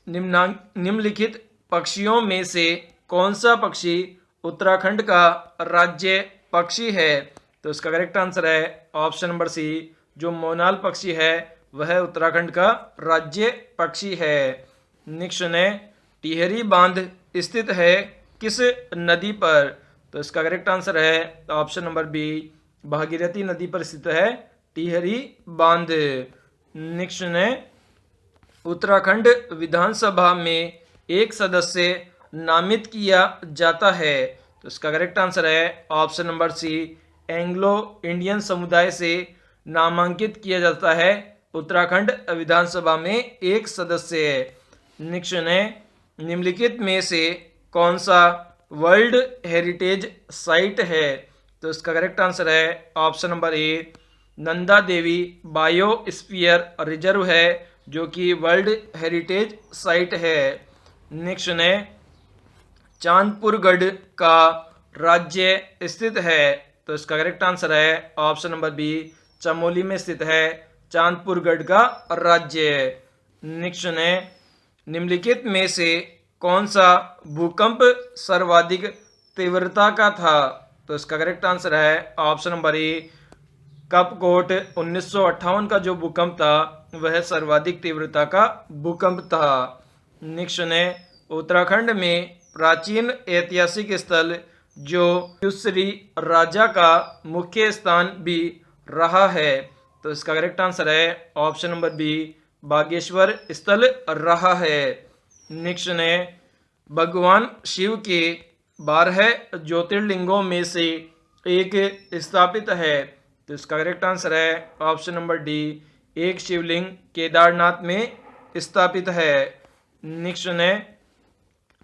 निम्नलिखित पक्षियों में से कौन सा पक्षी उत्तराखंड का राज्य पक्षी है? तो इसका करेक्ट आंसर है ऑप्शन नंबर सी जो मोनाल पक्षी है वह उत्तराखंड का राज्य पक्षी है। नेक्स्ट है टिहरी बांध स्थित है किस नदी पर? तो इसका करेक्ट आंसर है ऑप्शन नंबर बी भागीरथी नदी पर स्थित है टिहरी बांध। नेक्स्ट है उत्तराखंड विधानसभा में एक सदस्य नामित किया जाता है? तो इसका करेक्ट आंसर है option number C Anglo Indian समुदाय से नामांकित किया जाता है उत्तराखंड विधानसभा में एक सदस्य। नेक्स्ट है निम्नलिखित में से कौन सा वर्ल्ड हेरिटेज साइट है? तो इसका करेक्ट आंसर है ऑप्शन नंबर ए नंदा देवी बायोस्फीयर रिजर्व है जो कि वर्ल्ड हेरिटेज साइट है। नेक्स्ट है चांदपुरगढ़ का राज्य स्थित है? तो इसका करेक्ट आंसर है ऑप्शन नंबर बी, चमोली में स्थित है चांदपुरगढ़ का राज्य। नेक्स्ट है, निम्नलिखित में से कौन सा भूकंप सर्वाधिक तीव्रता का था? तो इसका करेक्ट आंसर है ऑप्शन नंबर ए, कपकोट 1958 का जो भूकंप था वह सर्वाधिक तीव्रता का भूकंप था। नेक्स्ट है, उत्तराखंड में प्राचीन ऐतिहासिक स्थल जो युसरी राजा का मुख्य स्थान भी रहा है। तो इसका करेक्ट आंसर है ऑप्शन नंबर बी, बागेश्वर स्थल रहा है। नेक्स्ट है, भगवान शिव के 12 ज्योतिर्लिंगों में से एक स्थापित है। तो इसका करेक्ट आंसर है ऑप्शन नंबर डी, एक शिवलिंग केदारनाथ में स्थापित है। नेक्स्ट है,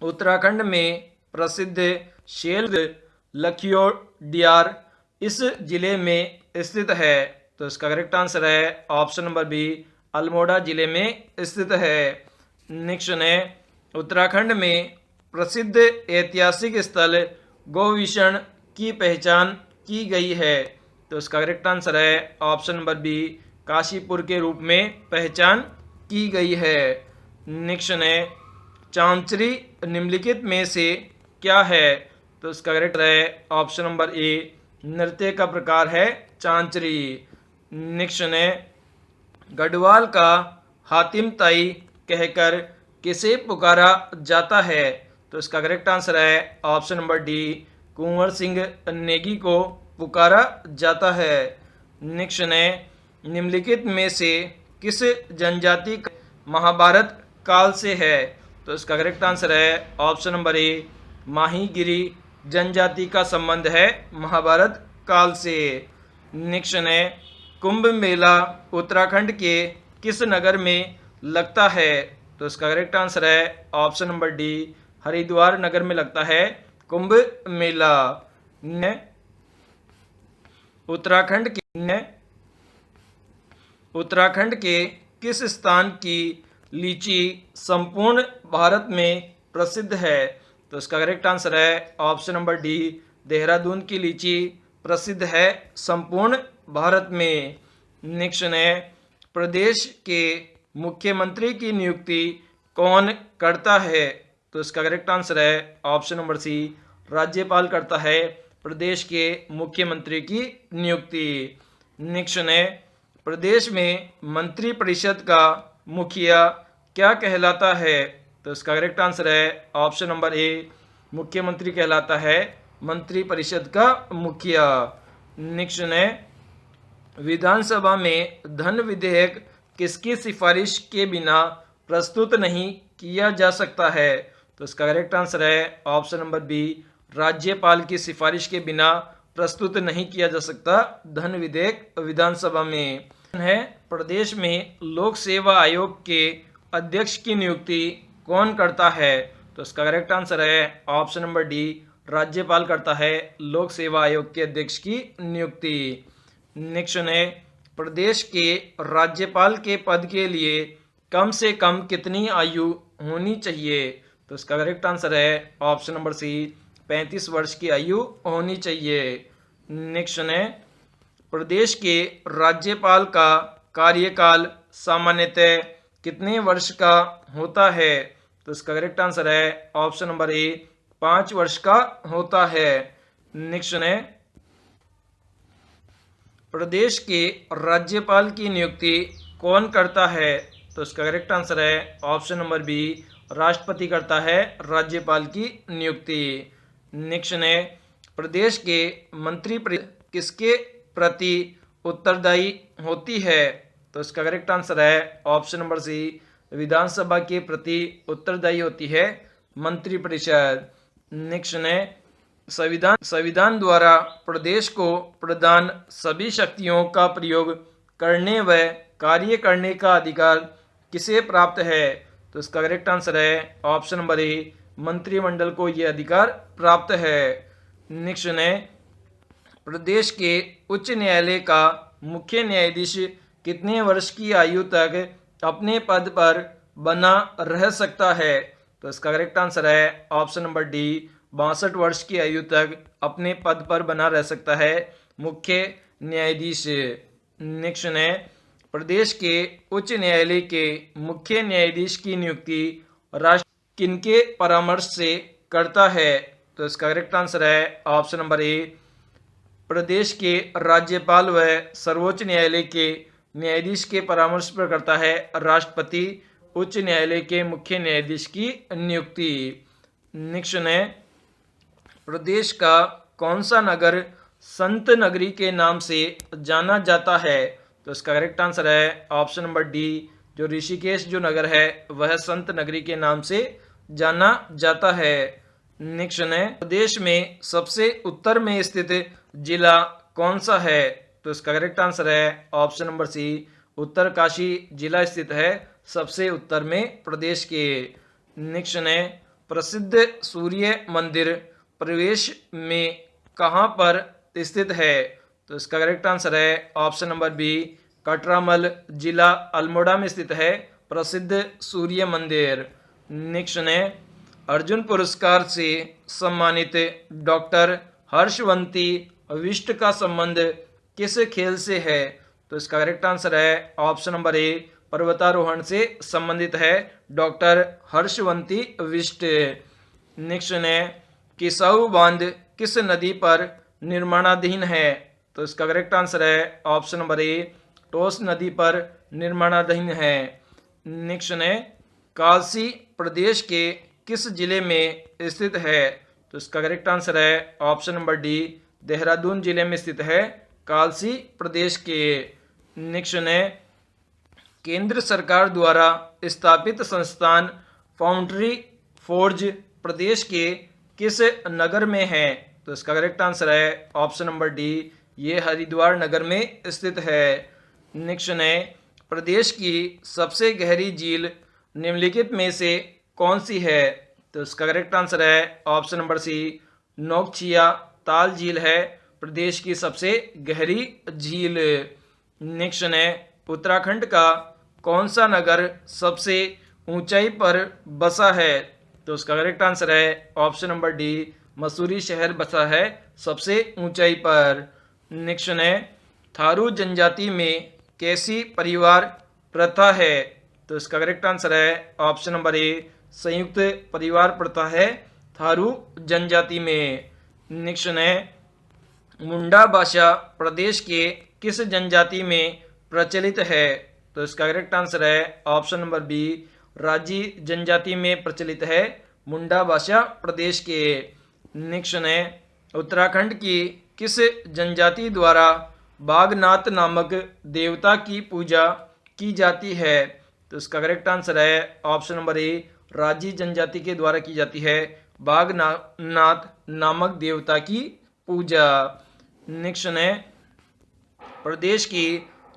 उत्तराखंड में प्रसिद्ध शेल लखियोडियार इस जिले में स्थित है। तो इसका करेक्ट आंसर है ऑप्शन नंबर बी, अल्मोड़ा जिले में स्थित है। नेक्स्ट है, उत्तराखंड में प्रसिद्ध ऐतिहासिक स्थल गोविषण की पहचान की गई है। तो इसका करेक्ट आंसर है ऑप्शन नंबर बी, काशीपुर के रूप में पहचान की गई है। नेक्स्ट है, चांचरी निम्नलिखित में से क्या है? तो इसका करेक्ट है ऑप्शन नंबर ए, नृत्य का प्रकार है चांचरी। नेक्स्ट है, गढ़वाल का हातिम ताई कहकर किसे पुकारा जाता है? तो इसका करेक्ट आंसर है option number D, Kunwar Singh Negi को पुकारा जाता है। नेक्स्ट है, निम्नलिखित में से किस जनजाति का महाभारत काल से है? तो इसका करेक्ट आंसर है ऑप्शन नंबर ए, माहीगिरी जनजाति का संबंध है महाभारत काल से। नेक्स्ट है, कुंभ मेला उत्तराखंड के किस नगर में लगता है? तो इसका करेक्ट आंसर है ऑप्शन नंबर डी, हरिद्वार नगर में लगता है कुंभ मेला। उत्तराखंड के किस स्थान की लीची संपूर्ण भारत में प्रसिद्ध है? तो इसका करेक्ट आंसर है ऑप्शन नंबर डी, देहरादून की लीची प्रसिद्ध है संपूर्ण भारत में। नेक्स्ट है, प्रदेश के मुख्यमंत्री की नियुक्ति कौन करता है? तो इसका करेक्ट आंसर है ऑप्शन नंबर सी, राज्यपाल करता है प्रदेश के मुख्यमंत्री की नियुक्ति। नेक्स्ट है, प्रदेश में मंत्री परिषद का मुखिया क्या कहलाता है? तो इसका करेक्ट आंसर है ऑप्शन नंबर ए, मुख्यमंत्री कहलाता है मंत्री परिषद का मुखिया। नेक्स्ट है, विधानसभा में धन विधेयक किसकी सिफारिश के बिना प्रस्तुत नहीं किया जा सकता है? तो इसका करेक्ट आंसर है ऑप्शन नंबर बी, राज्यपाल की सिफारिश के बिना प्रस्तुत नहीं किया जा सकता धन विधेयक विधानसभा में। है, प्रदेश में लोक सेवा आयोग के अध्यक्ष की नियुक्ति कौन करता है? तो इसका करेक्ट आंसर है ऑप्शन नंबर डी, राज्यपाल करता है लोक सेवा आयोग के अध्यक्ष की नियुक्ति। नेक्स्ट है, प्रदेश के राज्यपाल के पद के लिए कम से कम कितनी आयु होनी चाहिए? तो इसका करेक्ट आंसर है ऑप्शन नंबर सी, 35 वर्ष की आयु होनी चाहिए। नेक्स्ट है, प्रदेश के राज्यपाल का कार्यकाल सामान्यतः कितने वर्ष का होता है? तो इसका करेक्ट आंसर है ऑप्शन नंबर ए, 5 वर्ष का होता है। नेक्स्ट है, प्रदेश के राज्यपाल की नियुक्ति कौन करता है? तो इसका करेक्ट आंसर है ऑप्शन नंबर बी, राष्ट्रपति करता है राज्यपाल की नियुक्ति। नेक्स्ट है, प्रदेश के मंत्री परिषद किसके प्रति उत्तरदायी होती है? तो इसका करेक्ट आंसर है ऑप्शन नंबर सी, विधानसभा के प्रति उत्तरदायी होती है मंत्री परिषद। नेक्स्ट है, संविधान द्वारा प्रदेश को प्रदान सभी शक्तियों का प्रयोग करने व कार्य करने का अधिकार किसे प्राप्त है? तो इसका करेक्ट आंसर है ऑप्शन नंबर ए, मंत्रिमंडल को यह अधिकार प्राप्त है। नेक्स्ट है, प्रदेश के उच्च न्यायालय का मुख्य न्यायाधीश कितने वर्ष की आयु तक अपने पद पर बना रह सकता है? तो इसका करेक्ट आंसर है ऑप्शन नंबर डी, 62 वर्ष की आयु तक अपने पद पर बना रह सकता है? मुख्य न्यायाधीश। नेक्स्ट है, प्रदेश के उच्च न्यायालय के मुख्य न्यायाधीश की नियुक्ति राष्ट्र किनके परामर्श से करता है? तो इसका करेक्ट आंसर है ऑप्शन नंबर ए, प्रदेश के राज्यपाल व सर्वोच्च न्यायालय के न्यायाधीश के परामर्श पर करता है राष्ट्रपति उच्च न्यायालय के मुख्य न्यायाधीश की नियुक्ति। नेक्स्ट है, प्रदेश का कौन सा नगर संत नगरी के नाम से जाना जाता है? तो इसका करेक्ट आंसर है ऑप्शन नंबर डी, जो ऋषिकेश जो नगर है वह संत नगरी के नाम से जाना जाता है। नेक्स्ट है, प्रदेश में सबसे उत्तर में स्थित जिला कौन सा है? तो इसका करेक्ट आंसर है ऑप्शन नंबर सी, उत्तरकाशी जिला स्थित है सबसे उत्तर में प्रदेश के। नेक्स्ट है, प्रसिद्ध सूर्य मंदिर प्रवेश में कहाँ पर स्थित है? तो इसका करेक्ट आंसर है ऑप्शन नंबर बी, कटरामल जिला अल्मोड़ा में स्थित है प्रसिद्ध सूर्य मंदिर। नेक्स्ट है, अर्जुन पुरस्कार से सम्मानित डॉक्टर हर्षवंती विष्ट का संबंध किस खेल से है? तो इसका करेक्ट आंसर है ऑप्शन नंबर ए, पर्वतारोहण से संबंधित है डॉक्टर हर्षवंती विष्ट। नेक्स्ट है, किसाऊ बांध किस नदी पर निर्माणाधीन है? तो इसका करेक्ट आंसर है ऑप्शन नंबर ए, टोस नदी पर निर्माणाधीन है। नेक्स्ट है, कालसी प्रदेश के किस जिले में स्थित है? तो इसका करेक्ट आंसर है ऑप्शन नंबर डी, देहरादून जिले में स्थित है कालसी प्रदेश के। नेक्स्ट है, केंद्र सरकार द्वारा स्थापित संस्थान फाउंड्री फोर्ज प्रदेश के किस नगर में है? तो इसका करेक्ट आंसर है ऑप्शन नंबर डी, ये हरिद्वार नगर में स्थित है। नेक्स्ट है, प्रदेश की सबसे गहरी झील निम्नलिखित में से कौन सी है? तो इसका करेक्ट आंसर है ऑप्शन नंबर सी, नोकचिया ताल झील है प्रदेश की सबसे गहरी झील। नेक्स्ट है, उत्तराखंड का कौन सा नगर सबसे ऊंचाई पर बसा है? तो उसका करेक्ट आंसर है ऑप्शन नंबर डी, मसूरी शहर बसा है सबसे ऊंचाई पर। नेक्स्ट है, थारू जनजाति में कैसी परिवार प्रथा है? तो इसका करेक्ट आंसर है ऑप्शन नंबर ए, संयुक्त परिवार प्रथा है थारू जनजाति में। नेक्स्ट है, मुंडा भाषा प्रदेश के किस जनजाति में प्रचलित है? तो इसका करेक्ट आंसर है ऑप्शन नंबर बी, राजी जनजाति में प्रचलित है मुंडा भाषा प्रदेश के। नेक्स्ट है, उत्तराखंड की किस जनजाति द्वारा बागनाथ नामक देवता की पूजा की जाती है? तो इसका करेक्ट आंसर है ऑप्शन नंबर ए, राजी जनजाति के द्वारा की जाती है बागनाथ नामक देवता की पूजा। नेक्स्ट है, प्रदेश की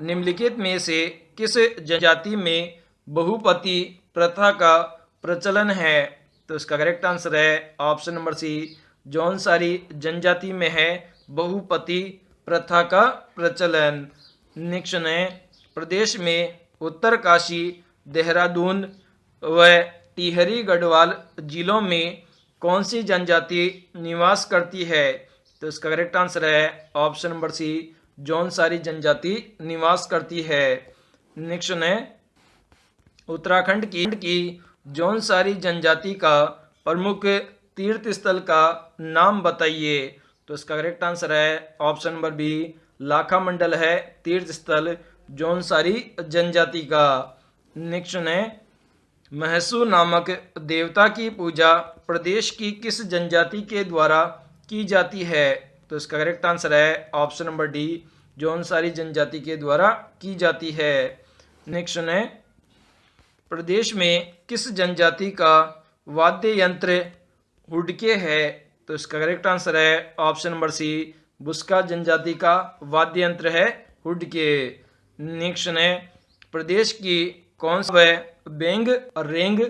निम्नलिखित में से किस जनजाति में बहुपति प्रथा का प्रचलन है? तो इसका करेक्ट आंसर है ऑप्शन नंबर सी, जौनसारी जनजाति में है बहुपति प्रथा का प्रचलन। नेक्स्ट है, प्रदेश में उत्तरकाशी, देहरादून व टिहरी गढ़वाल जिलों में कौन सी जनजाति निवास करती है? तो इसका करेक्ट आंसर है ऑप्शन नंबर सी, जौनसारी जनजाति निवास करती है। नेक्स्ट है, उत्तराखंड की जौनसारी जनजाति का प्रमुख तीर्थ स्थल का नाम बताइए। तो इसका करेक्ट आंसर है ऑप्शन नंबर बी, लाखा मंडल है तीर्थ स्थल जौनसारी जनजाति का। नेक्स्ट है, महसू नामक देवता की पूजा प्रदेश की किस जनजाति के द्वारा की जाती है? तो इसका करेक्ट आंसर है ऑप्शन नंबर डी, जौनसारी जनजाति के द्वारा की जाती है। नेक्स्ट है, प्रदेश में किस जनजाति का वाद्य यंत्र हुडके है? तो इसका करेक्ट आंसर है ऑप्शन नंबर सी, बुस्का जनजाति का वाद्य यंत्र है हुडके। नेक्स्ट है, प्रदेश की कौन सा बेंग रेंग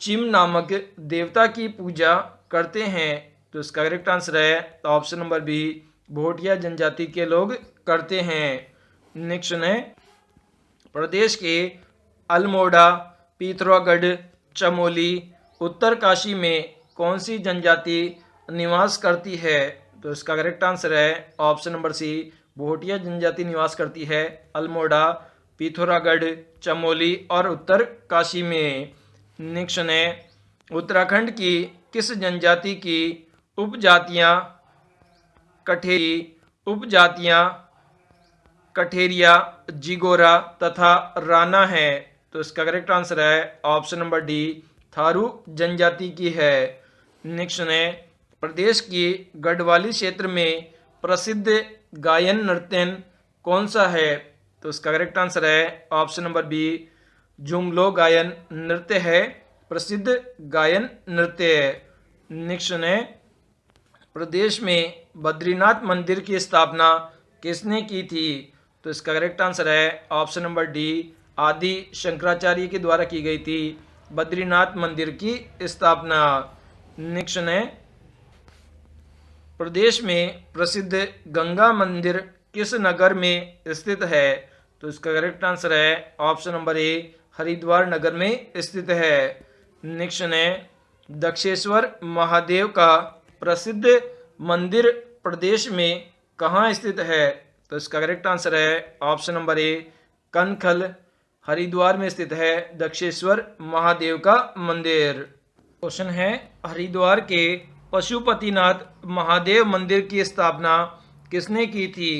चिम नामक देवता की पूजा करते हैं? तो इसका करेक्ट आंसर है ऑप्शन नंबर बी, भोटिया जनजाति के लोग करते हैं। नेक्स्ट है, प्रदेश के अल्मोड़ा, पिथौरागढ़, चमोली, उत्तरकाशी में कौन सी जनजाति निवास करती है? तो इसका करेक्ट आंसर है ऑप्शन नंबर सी, भोटिया जनजाति निवास करती है अल्मोड़ा, पिथौरागढ़, चमोली और उत्तर काशी में। नेक्स्ट है, उत्तराखंड की किस जनजाति की उपजातियां कठेरिया, जिगोरा तथा राना है? तो इसका करेक्ट आंसर है ऑप्शन नंबर डी, थारू जनजाति की है। नेक्स्ट है, प्रदेश की गढ़वाली क्षेत्र में प्रसिद्ध गायन नृत्य कौन सा है? तो इसका करेक्ट आंसर है ऑप्शन नंबर बी, जुमलो गायन नृत्य है प्रसिद्ध गायन नृत्य। नेक्स्ट है, प्रदेश में बद्रीनाथ मंदिर की स्थापना किसने की थी? तो इसका करेक्ट आंसर है ऑप्शन नंबर डी, आदि शंकराचार्य के द्वारा की गई थी बद्रीनाथ मंदिर की स्थापना। नेक्स्ट है, प्रदेश में प्रसिद्ध गंगा मंदिर किस नगर में स्थित है? तो इसका करेक्ट आंसर है ऑप्शन नंबर ए, हरिद्वार नगर में स्थित है। नेक्स्ट है, दक्षेश्वर महादेव का प्रसिद्ध मंदिर प्रदेश में कहाँ स्थित है? तो इसका करेक्ट आंसर है ऑप्शन नंबर ए, कनखल हरिद्वार में स्थित है दक्षेश्वर महादेव का मंदिर। क्वेश्चन है, हरिद्वार के पशुपतिनाथ महादेव मंदिर की स्थापना किसने की थी?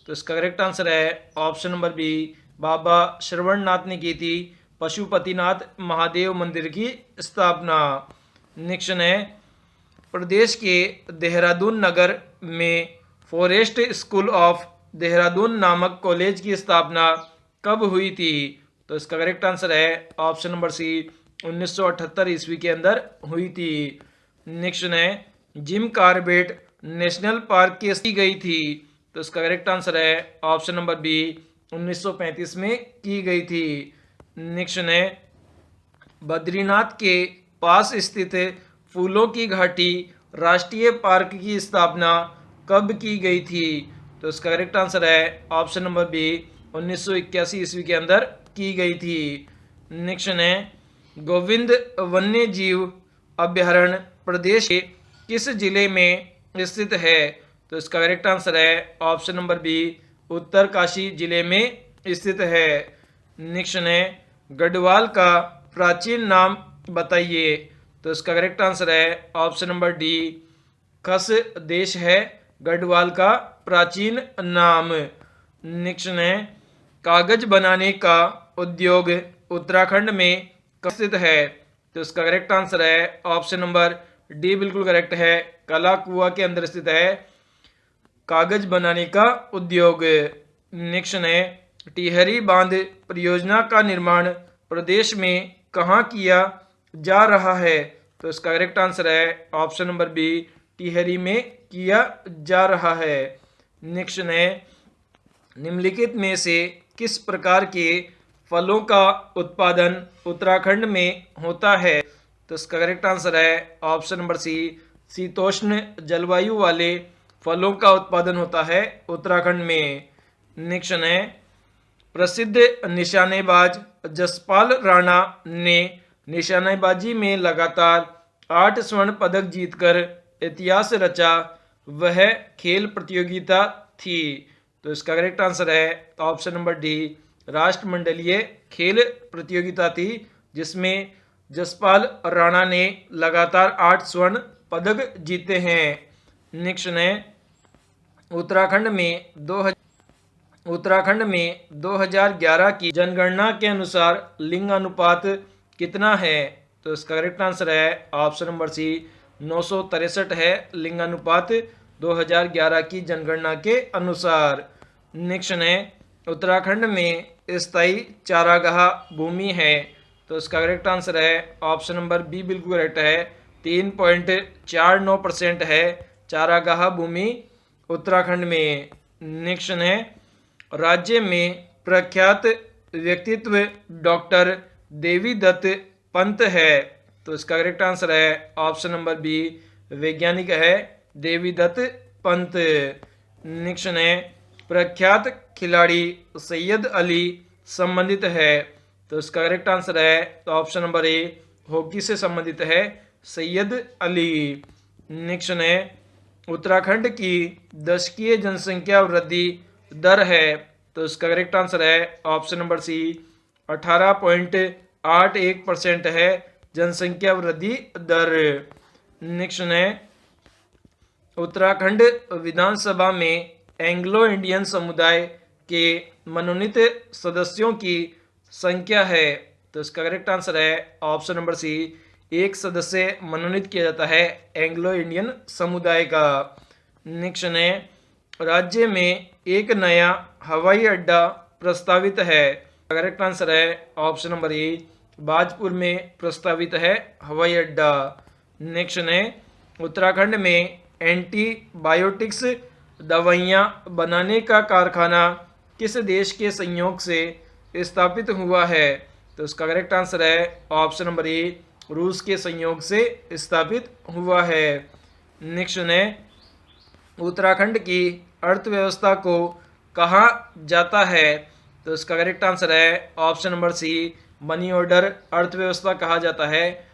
तो इसका करेक्ट आंसर है ऑप्शन नंबर बी, बाबा श्रवणनाथ ने की थी पशुपतिनाथ महादेव मंदिर की स्थापना। नेक्स्ट है, प्रदेश के देहरादून नगर में फॉरेस्ट स्कूल ऑफ देहरादून नामक कॉलेज की स्थापना कब हुई थी? तो इसका करेक्ट आंसर है ऑप्शन नंबर सी, 1978 ईस्वी के अंदर हुई थी। नेक्स्ट है, जिम कॉर्बेट नेशनल पार्क की गई थी? तो इसका करेक्ट आंसर है ऑप्शन नंबर बी, 1935 में की गई थी। नेक्स्ट है, बद्रीनाथ के पास स्थित फूलों की घाटी राष्ट्रीय पार्क की स्थापना कब की गई थी? तो इसका करेक्ट आंसर है ऑप्शन नंबर बी, 1981 ईस्वी के अंदर की गई थी। नेक्स्ट है, गोविंद वन्य जीव अभ्यारण्य प्रदेश के किस जिले में स्थित है? तो इसका करेक्ट आंसर है ऑप्शन नंबर बी, उत्तर काशी जिले में स्थित है। नेक्स्ट है, गढ़वाल का प्राचीन नाम बताइए? तो इसका करेक्ट आंसर है ऑप्शन नंबर डी, खस देश है गढ़वाल का प्राचीन नाम। नेक्स्ट है, कागज बनाने का उद्योग उत्तराखंड में कहाँ स्थित है? तो इसका करेक्ट आंसर है ऑप्शन नंबर डी, बिल्कुल करेक्ट है, कलाकुआ के अंदर स्थित है कागज बनाने का उद्योग। नेक्स्ट है, टिहरी बांध परियोजना का निर्माण प्रदेश में कहाँ किया जा रहा है? तो इसका करेक्ट आंसर है ऑप्शन नंबर बी, टिहरी में किया जा रहा है। नेक्स्ट है, निम्नलिखित में से किस प्रकार के फलों का उत्पादन उत्तराखंड में होता है? तो इसका करेक्ट आंसर है ऑप्शन नंबर सी, शीतोष्ण जलवायु वाले फलों का उत्पादन होता है उत्तराखंड में। नेक्स्ट है, प्रसिद्ध निशानेबाज जसपाल राणा ने निशानेबाजी में लगातार 8 स्वर्ण पदक जीतकर इतिहास रचा, वह खेल प्रतियोगिता थी? तो इसका करेक्ट आंसर है ऑप्शन नंबर डी, राष्ट्रमंडलीय खेल प्रतियोगिता थी जिसमें जसपाल राणा ने लगातार 8 स्वर्ण पदक जीते हैं। नेक्स्ट है, उत्तराखंड में 2011 की जनगणना के अनुसार लिंग अनुपात कितना है? तो इसका करेक्ट आंसर है ऑप्शन नंबर सी, 963 है लिंगानुपात 2011 की जनगणना के अनुसार। नेक्स्ट है, उत्तराखंड में स्थायी चारागाह भूमि है? तो इसका करेक्ट आंसर है ऑप्शन नंबर बी, बिल्कुल करेक्ट है, 3.49% है चारागाह भूमि उत्तराखंड में। नेक्स्ट है, राज्य में प्रख्यात व्यक्तित्व डॉक्टर देवी दत्त पंत है? तो इसका करेक्ट आंसर है ऑप्शन नंबर बी, वैज्ञानिक है देवी दत्त पंत। नेक्स्ट है, प्रख्यात खिलाड़ी सैयद अली संबंधित है? तो इसका करेक्ट आंसर है ऑप्शन नंबर ए, हॉकी से संबंधित है सैयद अली। नेक्स्ट है उत्तराखंड की दशकीय जनसंख्या वृद्धि दर है, तो इसका करेक्ट आंसर है ऑप्शन नंबर सी 18.81% है जनसंख्या वृद्धि दर। नेक्स्ट है उत्तराखंड विधानसभा में एंग्लो इंडियन समुदाय के मनोनीत सदस्यों की संख्या है, तो इसका करेक्ट आंसर है ऑप्शन नंबर सी एक सदस्य मनोनीत किया जाता है एंग्लो इंडियन समुदाय का। नेक्स्ट है राज्य में एक नया हवाई अड्डा प्रस्तावित है, करेक्ट आंसर है ऑप्शन नंबर ए बाजपुर में प्रस्तावित है हवाई अड्डा। नेक्स्ट है उत्तराखंड में एंटीबायोटिक्स दवाइयाँ बनाने का कारखाना किस देश के सहयोग से स्थापित हुआ है, तो इसका करेक्ट आंसर है ऑप्शन नंबर ए रूस के सहयोग से स्थापित हुआ है। नेक्स्ट है उत्तराखंड की अर्थव्यवस्था को कहा जाता है, तो इसका करेक्ट आंसर है option number C money order अर्थव्यवस्था कहा जाता है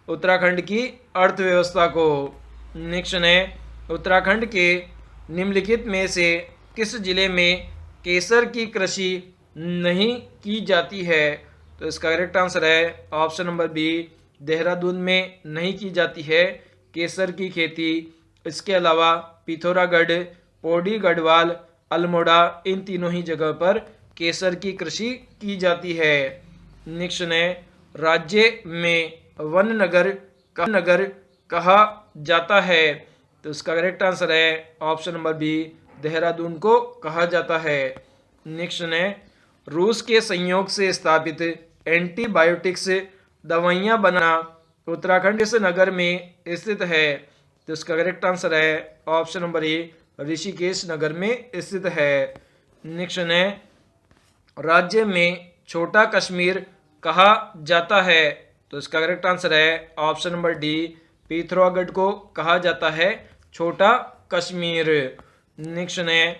उत्तराखंड की अर्थव्यवस्था को। नेक्स्ट है उत्तराखंड के निम्नलिखित में से किस जिले में केसर की कृषि नहीं की जाती है, तो इसका करेक्ट आंसर है ऑप्शन नंबर बी देहरादून में नहीं की जाती है केसर की खेती। इसके अलावा पिथौरागढ़, पौड़ी गढ़वाल, अल्मोड़ा इन तीनों ही जगह पर केसर की कृषि की जाती है। नेक्स्ट है राज्य में वन नगर कहा जाता है, तो इसका करेक्ट आंसर है ऑप्शन नंबर बी देहरादून को कहा जाता है। नेक्स्ट है रूस के संयोग से स्थापित एंटीबायोटिक्स दवाइयाँ बनाना उत्तराखंड इस नगर में स्थित है, तो इसका करेक्ट आंसर है ऑप्शन नंबर ए ऋषिकेश नगर में स्थित है। नेक्स्ट है राज्य में छोटा कश्मीर कहा जाता है, तो इसका करेक्ट आंसर है ऑप्शन नंबर डी पिथौरागढ़ को कहा जाता है छोटा कश्मीर। नेक्स्ट है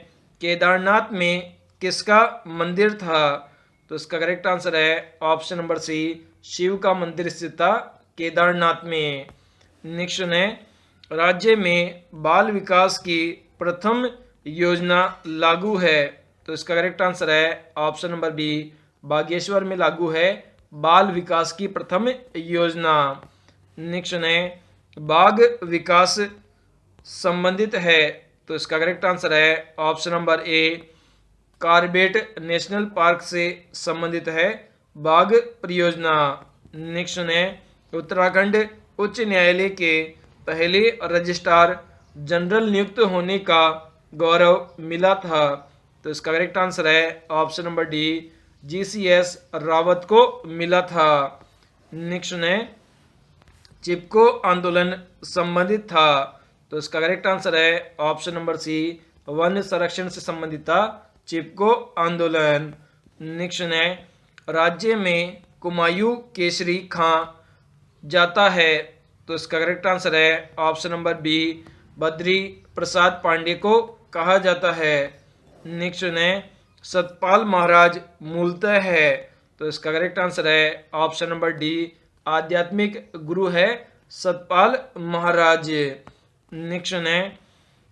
केदारनाथ में किसका मंदिर था, तो इसका करेक्ट आंसर है ऑप्शन नंबर सी शिव का मंदिर स्थित था केदारनाथ में। नेक्स्ट है राज्य में बाल विकास की प्रथम योजना लागू है, तो इसका करेक्ट आंसर है ऑप्शन नंबर बी बागेश्वर में लागू है बाल विकास की प्रथम योजना। नेक्स्ट है बाघ विकास संबंधित है, तो इसका करेक्ट आंसर है option number A Corbett national park से संबंधित है बाघ परियोजना। नेक्स्ट है उत्तराखंड उच्च न्यायालय के पहले रजिस्ट्रार जनरल नियुक्त होने का गौरव मिला था, तो इसका करेक्ट आंसर है option number D GCS Rawat को मिला था। नेक्स्ट है चिपको आंदोलन संबंधित था, तो इसका करेक्ट आंसर है ऑप्शन नंबर सी वन संरक्षण से संबंधित था चिपको आंदोलन। नेक्स्ट है राज्य में कुमायूं केसरी कहा जाता है, तो इसका करेक्ट आंसर है option number B Badri Prasad Pandey को कहा जाता है। नेक्स्ट है सतपाल महाराज मूलतः है, तो इसका करेक्ट आंसर है ऑप्शन नंबर डी आध्यात्मिक गुरु है सतपाल महाराज। नेक्स्ट है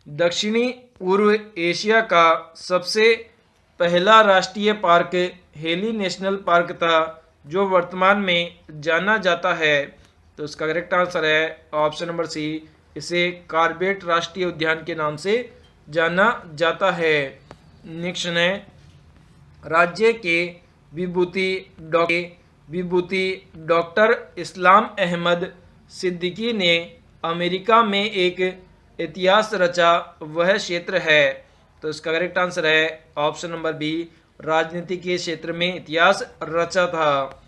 दक्षिणी पूर्व एशिया का सबसे पहला राष्ट्रीय पार्क हेली नेशनल पार्क था जो वर्तमान में जाना जाता है, तो इसका करेक्ट आंसर है ऑप्शन नंबर सी इसे कार्बेट राष्ट्रीय उद्यान के नाम से जाना जाता है। नेक्स्ट है राज्य के विभूति डॉक्टर इस्लाम अहमद सिद्दीकी ने अमेरिका में एक इतिहास रचा वह क्षेत्र है, तो इसका करेक्ट आंसर है ऑप्शन नंबर बी राजनीति के क्षेत्र में इतिहास रचा था।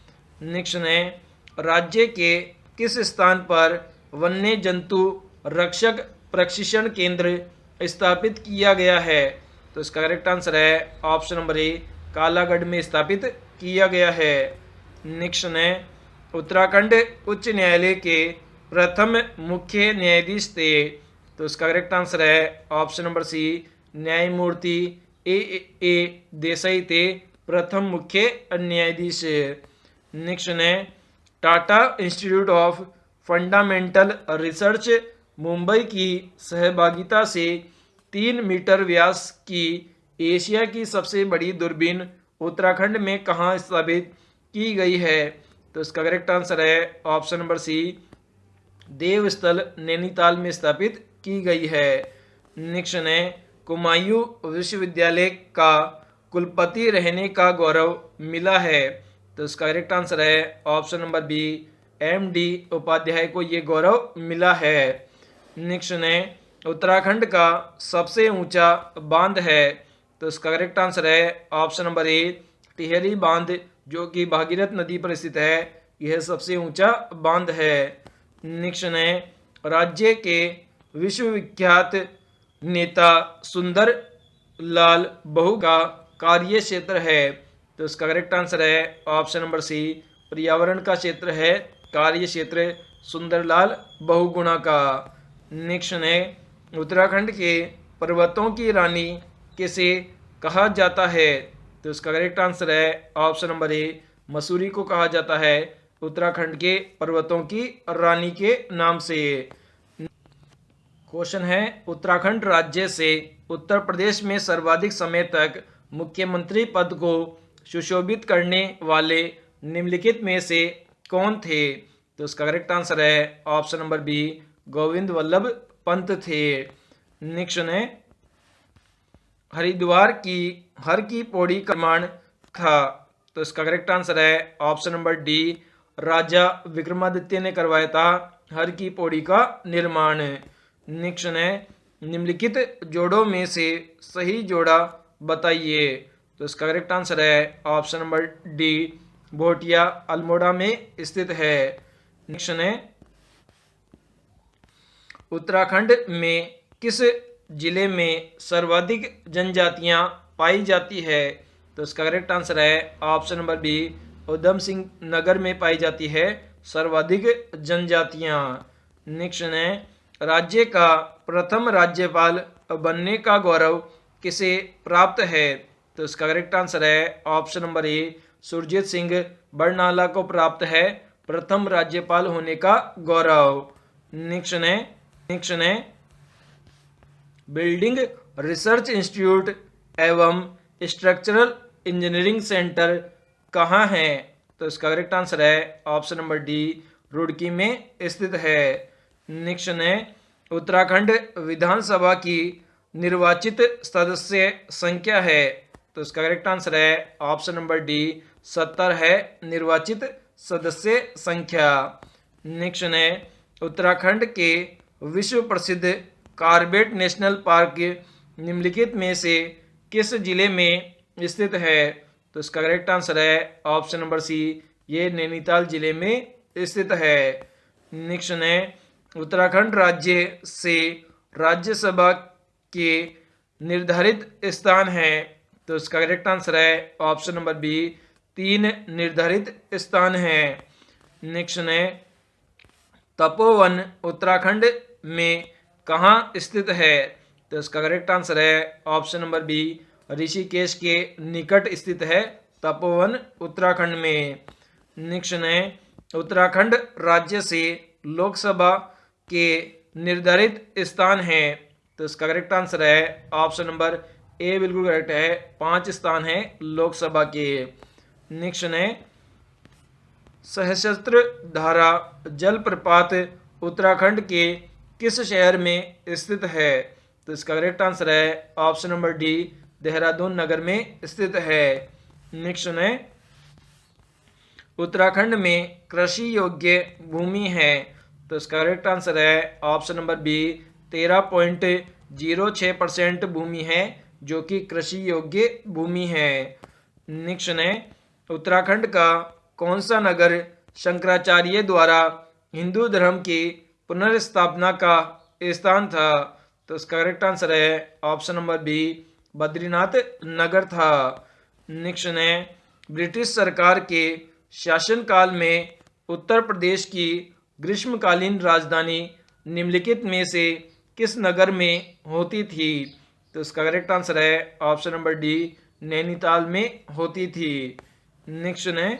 नेक्स्ट है राज्य के किस स्थान पर वन्य जंतु रक्षक प्रशिक्षण केंद्र स्थापित किया गया है, तो इसका करेक्ट आंसर है ऑप्शन नंबर ए कालागढ़ में स्थापित किया गया है। नेक्स्ट है उत्तराखंड उच्च न्यायालय के प्रथम मुख्य न्यायाधीश थे, तो इसका करेक्ट आंसर है ऑप्शन नंबर सी न्यायमूर्ति ए देसाई थे प्रथम मुख्य न्यायाधीश। नेक्स्ट है Tata institute of fundamental research Mumbai की सहभागिता से 3 मीटर व्यास की एशिया की सबसे बड़ी दूरबीन उत्तराखंड में कहाँ स्थापित की गई है? तो इसका करेक्ट आंसर है ऑप्शन नंबर सी, देवस्थल नैनीताल में स्थापित की गई है। नेक्स्ट है, कुमायूं विश्वविद्यालय का कुलपति रहने का गौरव मिला है? तो इसका करेक्ट आंसर है option number B, MD Upadhyay को ये गौरव मिला है। नेक्स्ट है, उत्तराखंड का सबसे ऊंचा बांध है? तो इसका करेक्ट आंसर है ऑप्शन नंबर ए, टिहरी बांध, जो कि भागीरथ नदी पर स्थित है। यह सबसे ऊंचा बांध है। नेक्स्ट है, राज्य के विश्वविख्यात नेता सुंदर लाल बहु का कार्य क्षेत्र है? तो इसका करेक्ट आंसर है ऑप्शन नंबर सी, पर्यावरण का क्षेत्र है कार्य क्षेत्र सुंदरलाल बहुगुणा का। नेक्स्ट है, उत्तराखंड के पर्वतों की रानी किसे कहा जाता है? तो इसका करेक्ट आंसर है ऑप्शन नंबर ए, मसूरी को कहा जाता है उत्तराखंड के पर्वतों की रानी के नाम से। क्वेश्चन है, उत्तराखंड राज्य से उत्तर प्रदेश में सर्वाधिक समय तक मुख्यमंत्री पद को सुशोभित करने वाले निम्नलिखित में से कौन थे? तो इसका करेक्ट आंसर है option number B, Govind Vallabh Pant थे। नेक्स्ट है, हरिद्वार की हर की पौड़ी का निर्माण था? तो इसका करेक्ट आंसर है ऑप्शन नंबर डी, राजा विक्रमादित्य ने करवाया था हर की पौड़ी का निर्माण। नेक्स्ट है, निम्नलिखित जोड़ों में से सही जोड़ा बताइए? तो इसका करेक्ट आंसर है option number D, Bhotia Almora में स्थित है। नेक्स्ट है, उत्तराखंड में किस जिले में सर्वाधिक जनजातियां पाई जाती है? तो इसका करेक्ट आंसर है option number B, Udham Singh Nagar में पाई जाती है सर्वाधिक जनजातियां। नेक्स्ट है, राज्य का प्रथम राज्यपाल बनने का गौरव किसे प्राप्त है? तो इसका करेक्ट आंसर है option number A, Surjit Singh Barnala को प्राप्त है प्रथम राज्यपाल होने का गौरव। नेक्स्ट है, बिल्डिंग रिसर्च इंस्टीट्यूट एवं स्ट्रक्चरल इंजीनियरिंग सेंटर कहाँ है? तो इसका करेक्ट आंसर है ऑप्शन नंबर डी, रुड़की में स्थित है। नेक्स्ट है, उत्तराखंड विधानसभा की निर्वाचित सदस्य संख्या है? तो इसका करेक्ट आंसर है ऑप्शन नंबर डी, 70 है निर्वाचित सदस्य संख्या। नेक्स्ट है, उत्तराखंड के विश्व प्रसिद्ध कॉर्बेट नेशनल पार्क निम्नलिखित में से किस जिले में स्थित है? तो इसका करेक्ट आंसर है ऑप्शन नंबर सी, ये नैनीताल जिले में स्थित है। नेक्स्ट है, उत्तराखंड राज्य से राज्यसभा के निर्धारित स्थान है? तो इसका करेक्ट आंसर है ऑप्शन नंबर बी, 3 निर्धारित स्थान हैं। नेक्स्ट है, तपोवन उत्तराखंड में कहाँ स्थित है? तो इसका करेक्ट आंसर है ऑप्शन नंबर बी, ऋषिकेश के निकट स्थित है तपोवन उत्तराखंड में। नेक्स्ट है, उत्तराखंड राज्य से लोकसभा के निर्धारित स्थान हैं? तो इसका करेक्ट आंसर है ऑप्शन नंबर ए, बिल्कुल करेक्ट है, 5 स्थान हैं लोकसभा के। नेक्स्ट है, सहस्त्र धारा जलप्रपात उत्तराखंड के किस शहर में स्थित है? तो इसका करेक्ट आंसर है ऑप्शन नंबर डी, देहरादून नगर में स्थित है। नेक्स्ट है, उत्तराखंड में कृषि योग्य भूमि है? तो इसका करेक्ट आंसर है ऑप्शन नंबर बी, 13.06% भूमि है जो कि कृषि योग्य भूमि है। नेक्स्ट है, उत्तराखंड का कौन सा नगर शंकराचार्य द्वारा हिंदू धर्म की पुनर्स्थापना का स्थान था? तो इसका करेक्ट आंसर है ऑप्शन नंबर बी, बद्रीनाथ नगर था। नेक्स्ट है, ब्रिटिश सरकार के शासनकाल में उत्तर प्रदेश की ग्रीष्मकालीन राजधानी निम्नलिखित में से किस नगर में होती थी? तो इसका करेक्ट आंसर है ऑप्शन नंबर डी, नैनीताल में होती थी। नेक्स्ट है,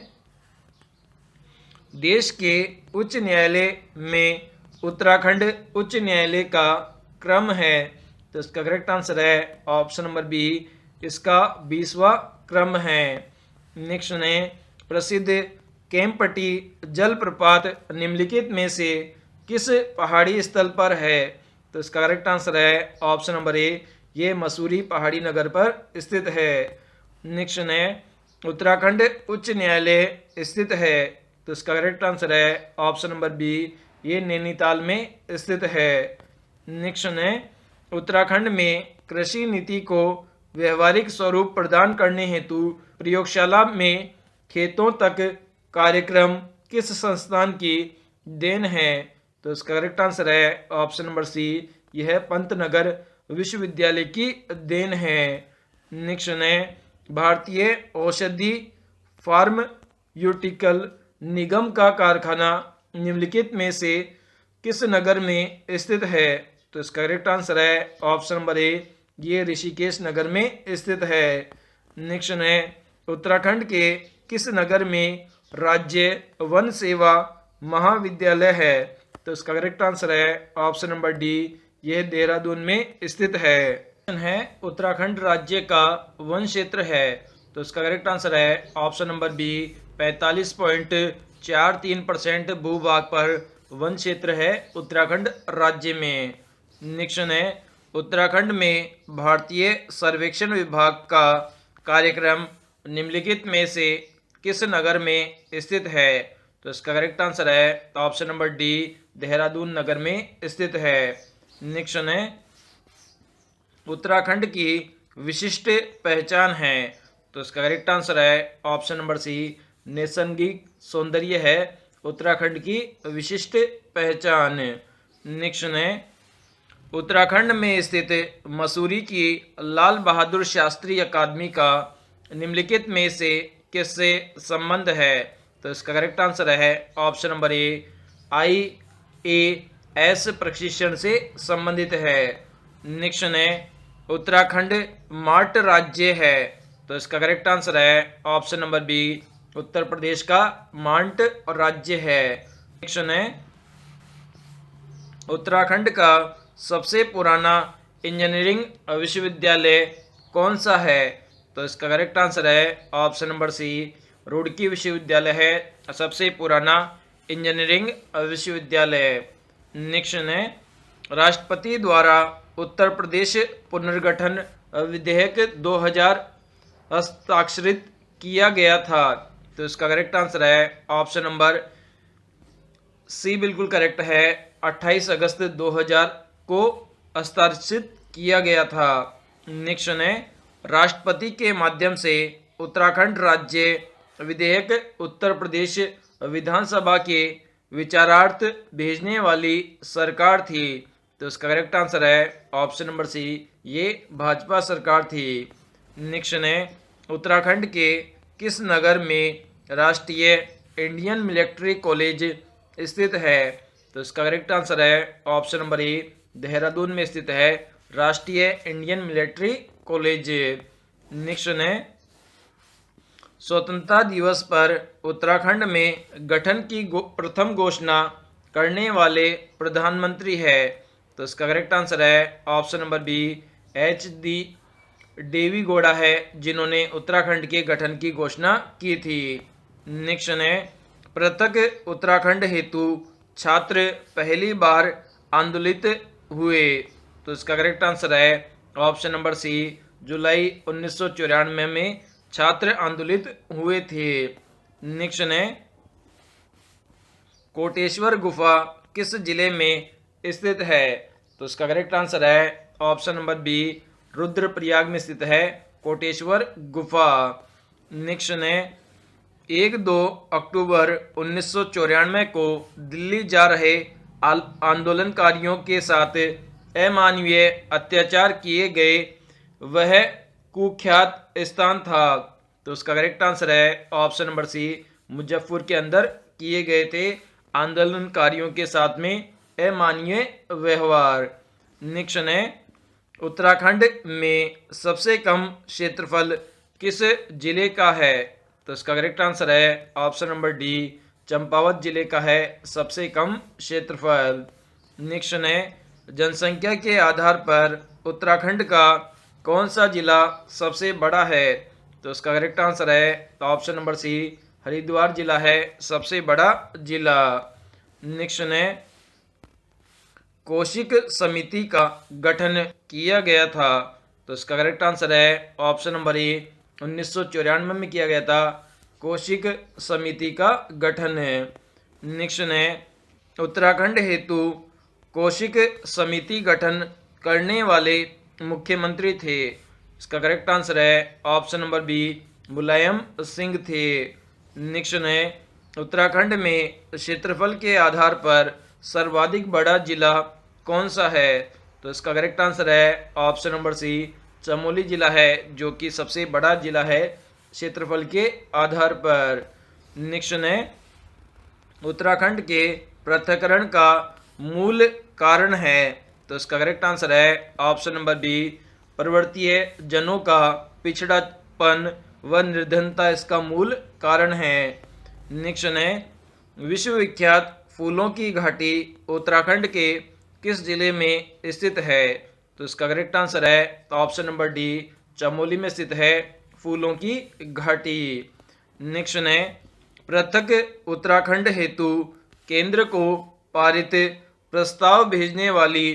देश के उच्च न्यायालय में उत्तराखंड उच्च न्यायालय का क्रम है? तो इसका करेक्ट आंसर है ऑप्शन नंबर बी, इसका 20वां क्रम है। नेक्स्ट है, प्रसिद्ध केम्पटी जलप्रपात निम्नलिखित में से किस पहाड़ी स्थल पर है? तो इसका करेक्ट आंसर है ऑप्शन नंबर ए, ये मसूरी पहाड़ी नगर पर स्थित है। नेक्स्ट है, उत्तराखंड उच्च न्यायालय स्थित है? तो इसका करेक्ट आंसर है ऑप्शन नंबर बी, ये नैनीताल में स्थित है। नेक्स्ट है, उत्तराखंड में कृषि नीति को व्यवहारिक स्वरूप प्रदान करने हेतु प्रयोगशाला में खेतों तक कार्यक्रम किस संस्थान की देन है? तो इसका करेक्ट आंसर है ऑप्शन नंबर सी, यह पंतनगर विश्वविद्यालय की देन है। नेक्स्ट है, भारतीय औषधि फार्मास्यूटिकल निगम का कारखाना निम्नलिखित में से किस नगर में स्थित है? तो इसका करेक्ट आंसर है ऑप्शन नंबर ए, ये ऋषिकेश नगर में स्थित है। नेक्स्ट है, उत्तराखंड के किस नगर में राज्य वन सेवा महाविद्यालय है? तो इसका करेक्ट आंसर है ऑप्शन नंबर डी, यह देहरादून में स्थित है। उत्तराखंड राज्य का वन क्षेत्र है? तो इसका करेक्ट आंसर है ऑप्शन नंबर बी, 45.43% भूभाग पर वन क्षेत्र है उत्तराखंड राज्य में। नेक्स्ट है, उत्तराखंड में भारतीय सर्वेक्षण विभाग का कार्यक्रम निम्नलिखित में से किस नगर में स्थित है? तो इसका करेक्ट आंसर है ऑप्शन नंबर डी, देहरादून नगर में स्थित है। नेक्स्ट है, उत्तराखंड की विशिष्ट पहचान है? तो इसका करेक्ट आंसर है ऑप्शन नंबर सी, नैसर्गिक सौंदर्य है उत्तराखंड की विशिष्ट पहचान। नेक्स्ट है, उत्तराखंड में स्थित मसूरी की लाल बहादुर शास्त्री अकादमी का निम्नलिखित में से किससे संबंध है? तो इसका करेक्ट आंसर है ऑप्शन नंबर ए, IAS प्रशिक्षण से संबंधित है। नेक्स्ट है, उत्तराखंड मार्ट राज्य है? तो इसका करेक्ट आंसर है option number B, Uttar Pradesh का मार्ट राज्य है। नेक्स्ट है, उत्तराखंड का सबसे पुराना इंजीनियरिंग विश्वविद्यालय कौन सा है? तो इसका करेक्ट आंसर है ऑप्शन नंबर सी, रुड़की विश्वविद्यालय है सबसे पुराना इंजीनियरिंग विश्वविद्यालय। नेक्स्ट है, राष्ट्रपति द्वारा उत्तर प्रदेश पुनर्गठन विधेयक 2000 हस्ताक्षरित किया गया था? तो इसका करेक्ट आंसर है ऑप्शन नंबर सी, बिल्कुल करेक्ट है, 28 अगस्त 2000 को हस्ताक्षरित किया गया था। नेक्स्ट है, राष्ट्रपति के माध्यम से उत्तराखंड राज्य विधेयक उत्तर प्रदेश विधानसभा के विचारार्थ भेजने वाली सरकार थी? तो इसका करेक्ट आंसर है ऑप्शन नंबर सी, ये भाजपा सरकार थी। नेक्स्ट है, उत्तराखंड के किस नगर में राष्ट्रीय इंडियन मिलिट्री कॉलेज स्थित है? तो इसका करेक्ट आंसर है ऑप्शन नंबर ए, देहरादून में स्थित है राष्ट्रीय इंडियन मिलिट्री कॉलेज। नेक्स्ट है, स्वतंत्रता दिवस पर उत्तराखंड में गठन की प्रथम घोषणा करने वाले प्रधानमंत्री है? तो इसका करेक्ट आंसर है ऑप्शन नंबर बी, HD देवी गौड़ा है जिन्होंने उत्तराखंड के गठन की घोषणा की थी। नेक्स्ट है, पृथक उत्तराखंड हेतु छात्र पहली बार आंदोलित हुए? तो इसका करेक्ट आंसर है ऑप्शन नंबर सी, जुलाई 1994 में छात्र आंदोलित हुए थे। नेक्स्ट है, कोटेश्वर गुफा किस जिले में स्थित है? तो इसका करेक्ट आंसर है ऑप्शन नंबर बी, रुद्रप्रयाग में स्थित है कोटेश्वर गुफा। नेक्स्ट है, 1-2 अक्टूबर 1994 को दिल्ली जा रहे आंदोलनकारियों के साथ अमानवीय अत्याचार किए गए वह कुख्यात स्थान था? तो उसका करेक्ट आंसर है ऑप्शन नंबर सी, मुजफ्फर के अंदर किए गए थे आंदोलनकारियों के साथ में अमानवीय व्यवहार। नेक्स्ट है, उत्तराखंड में सबसे कम क्षेत्रफल किस जिले का है? तो इसका करेक्ट आंसर है ऑप्शन नंबर डी, चंपावत जिले का है सबसे कम क्षेत्रफल। नेक्स्ट है जनसंख्या के आधार पर उत्तराखंड का कौन सा जिला सबसे बड़ा है? तो इसका करेक्ट आंसर है ऑप्शन नंबर सी, हरिद्वार जिला है सबसे बड़ा जिला। नेक्स्ट है कौशिक समिति का गठन किया गया था? तो इसका करेक्ट आंसर है ऑप्शन नंबर ए, 1994 में किया गया था कौशिक समिति का गठन है। नेक्स्ट है उत्तराखंड हेतु कौशिक समिति गठन करने वाले मुख्यमंत्री थे? इसका करेक्ट आंसर है option number B, Mulayam Singh थे। नेक्स्ट है उत्तराखंड में क्षेत्रफल के आधार पर सर्वाधिक बड़ा जिला कौन सा है? तो इसका करेक्ट आंसर है ऑप्शन नंबर सी, चमोली जिला है जो कि सबसे बड़ा जिला है क्षेत्रफल के आधार पर। नेक्स्ट है उत्तराखंड के पृथक्करण का मूल कारण है? तो इसका करेक्ट आंसर है ऑप्शन नंबर बी, पर्वतीय जनों का पिछड़ापन व निर्धनता इसका मूल कारण है। नेक्स्ट है विश्वविख्यात फूलों की घाटी उत्तराखंड के किस जिले में स्थित है? तो इसका करेक्ट आंसर है ऑप्शन नंबर डी, चमोली में स्थित है फूलों की घाटी। नेक्स्ट है पृथक उत्तराखंड हेतु केंद्र को पारित प्रस्ताव भेजने वाली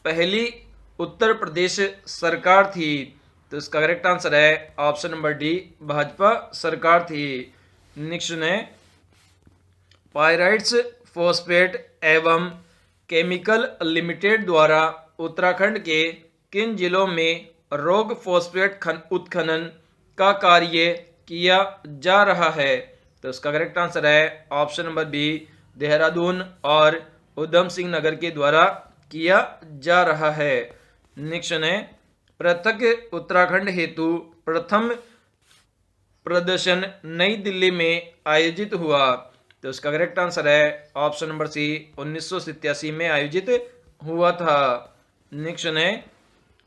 पहली उत्तर प्रदेश सरकार थी? तो इसका करेक्ट आंसर है ऑप्शन नंबर डी, भाजपा सरकार थी। नेक्स्ट है पायराइट्स फॉस्फेट एवं केमिकल लिमिटेड द्वारा उत्तराखंड के किन जिलों में रोग फॉस्फेट उत्खनन का कार्य किया जा रहा है? तो इसका करेक्ट आंसर है ऑप्शन नंबर बी, देहरादून और उधम सिंह नगर के द्वारा किया जा रहा है। नेक्स्ट है पृथक उत्तराखंड हेतु प्रथम प्रदर्शन नई दिल्ली में आयोजित हुआ? तो इसका करेक्ट आंसर है ऑप्शन नंबर सी, 1987 में आयोजित हुआ था। नेक्स्ट है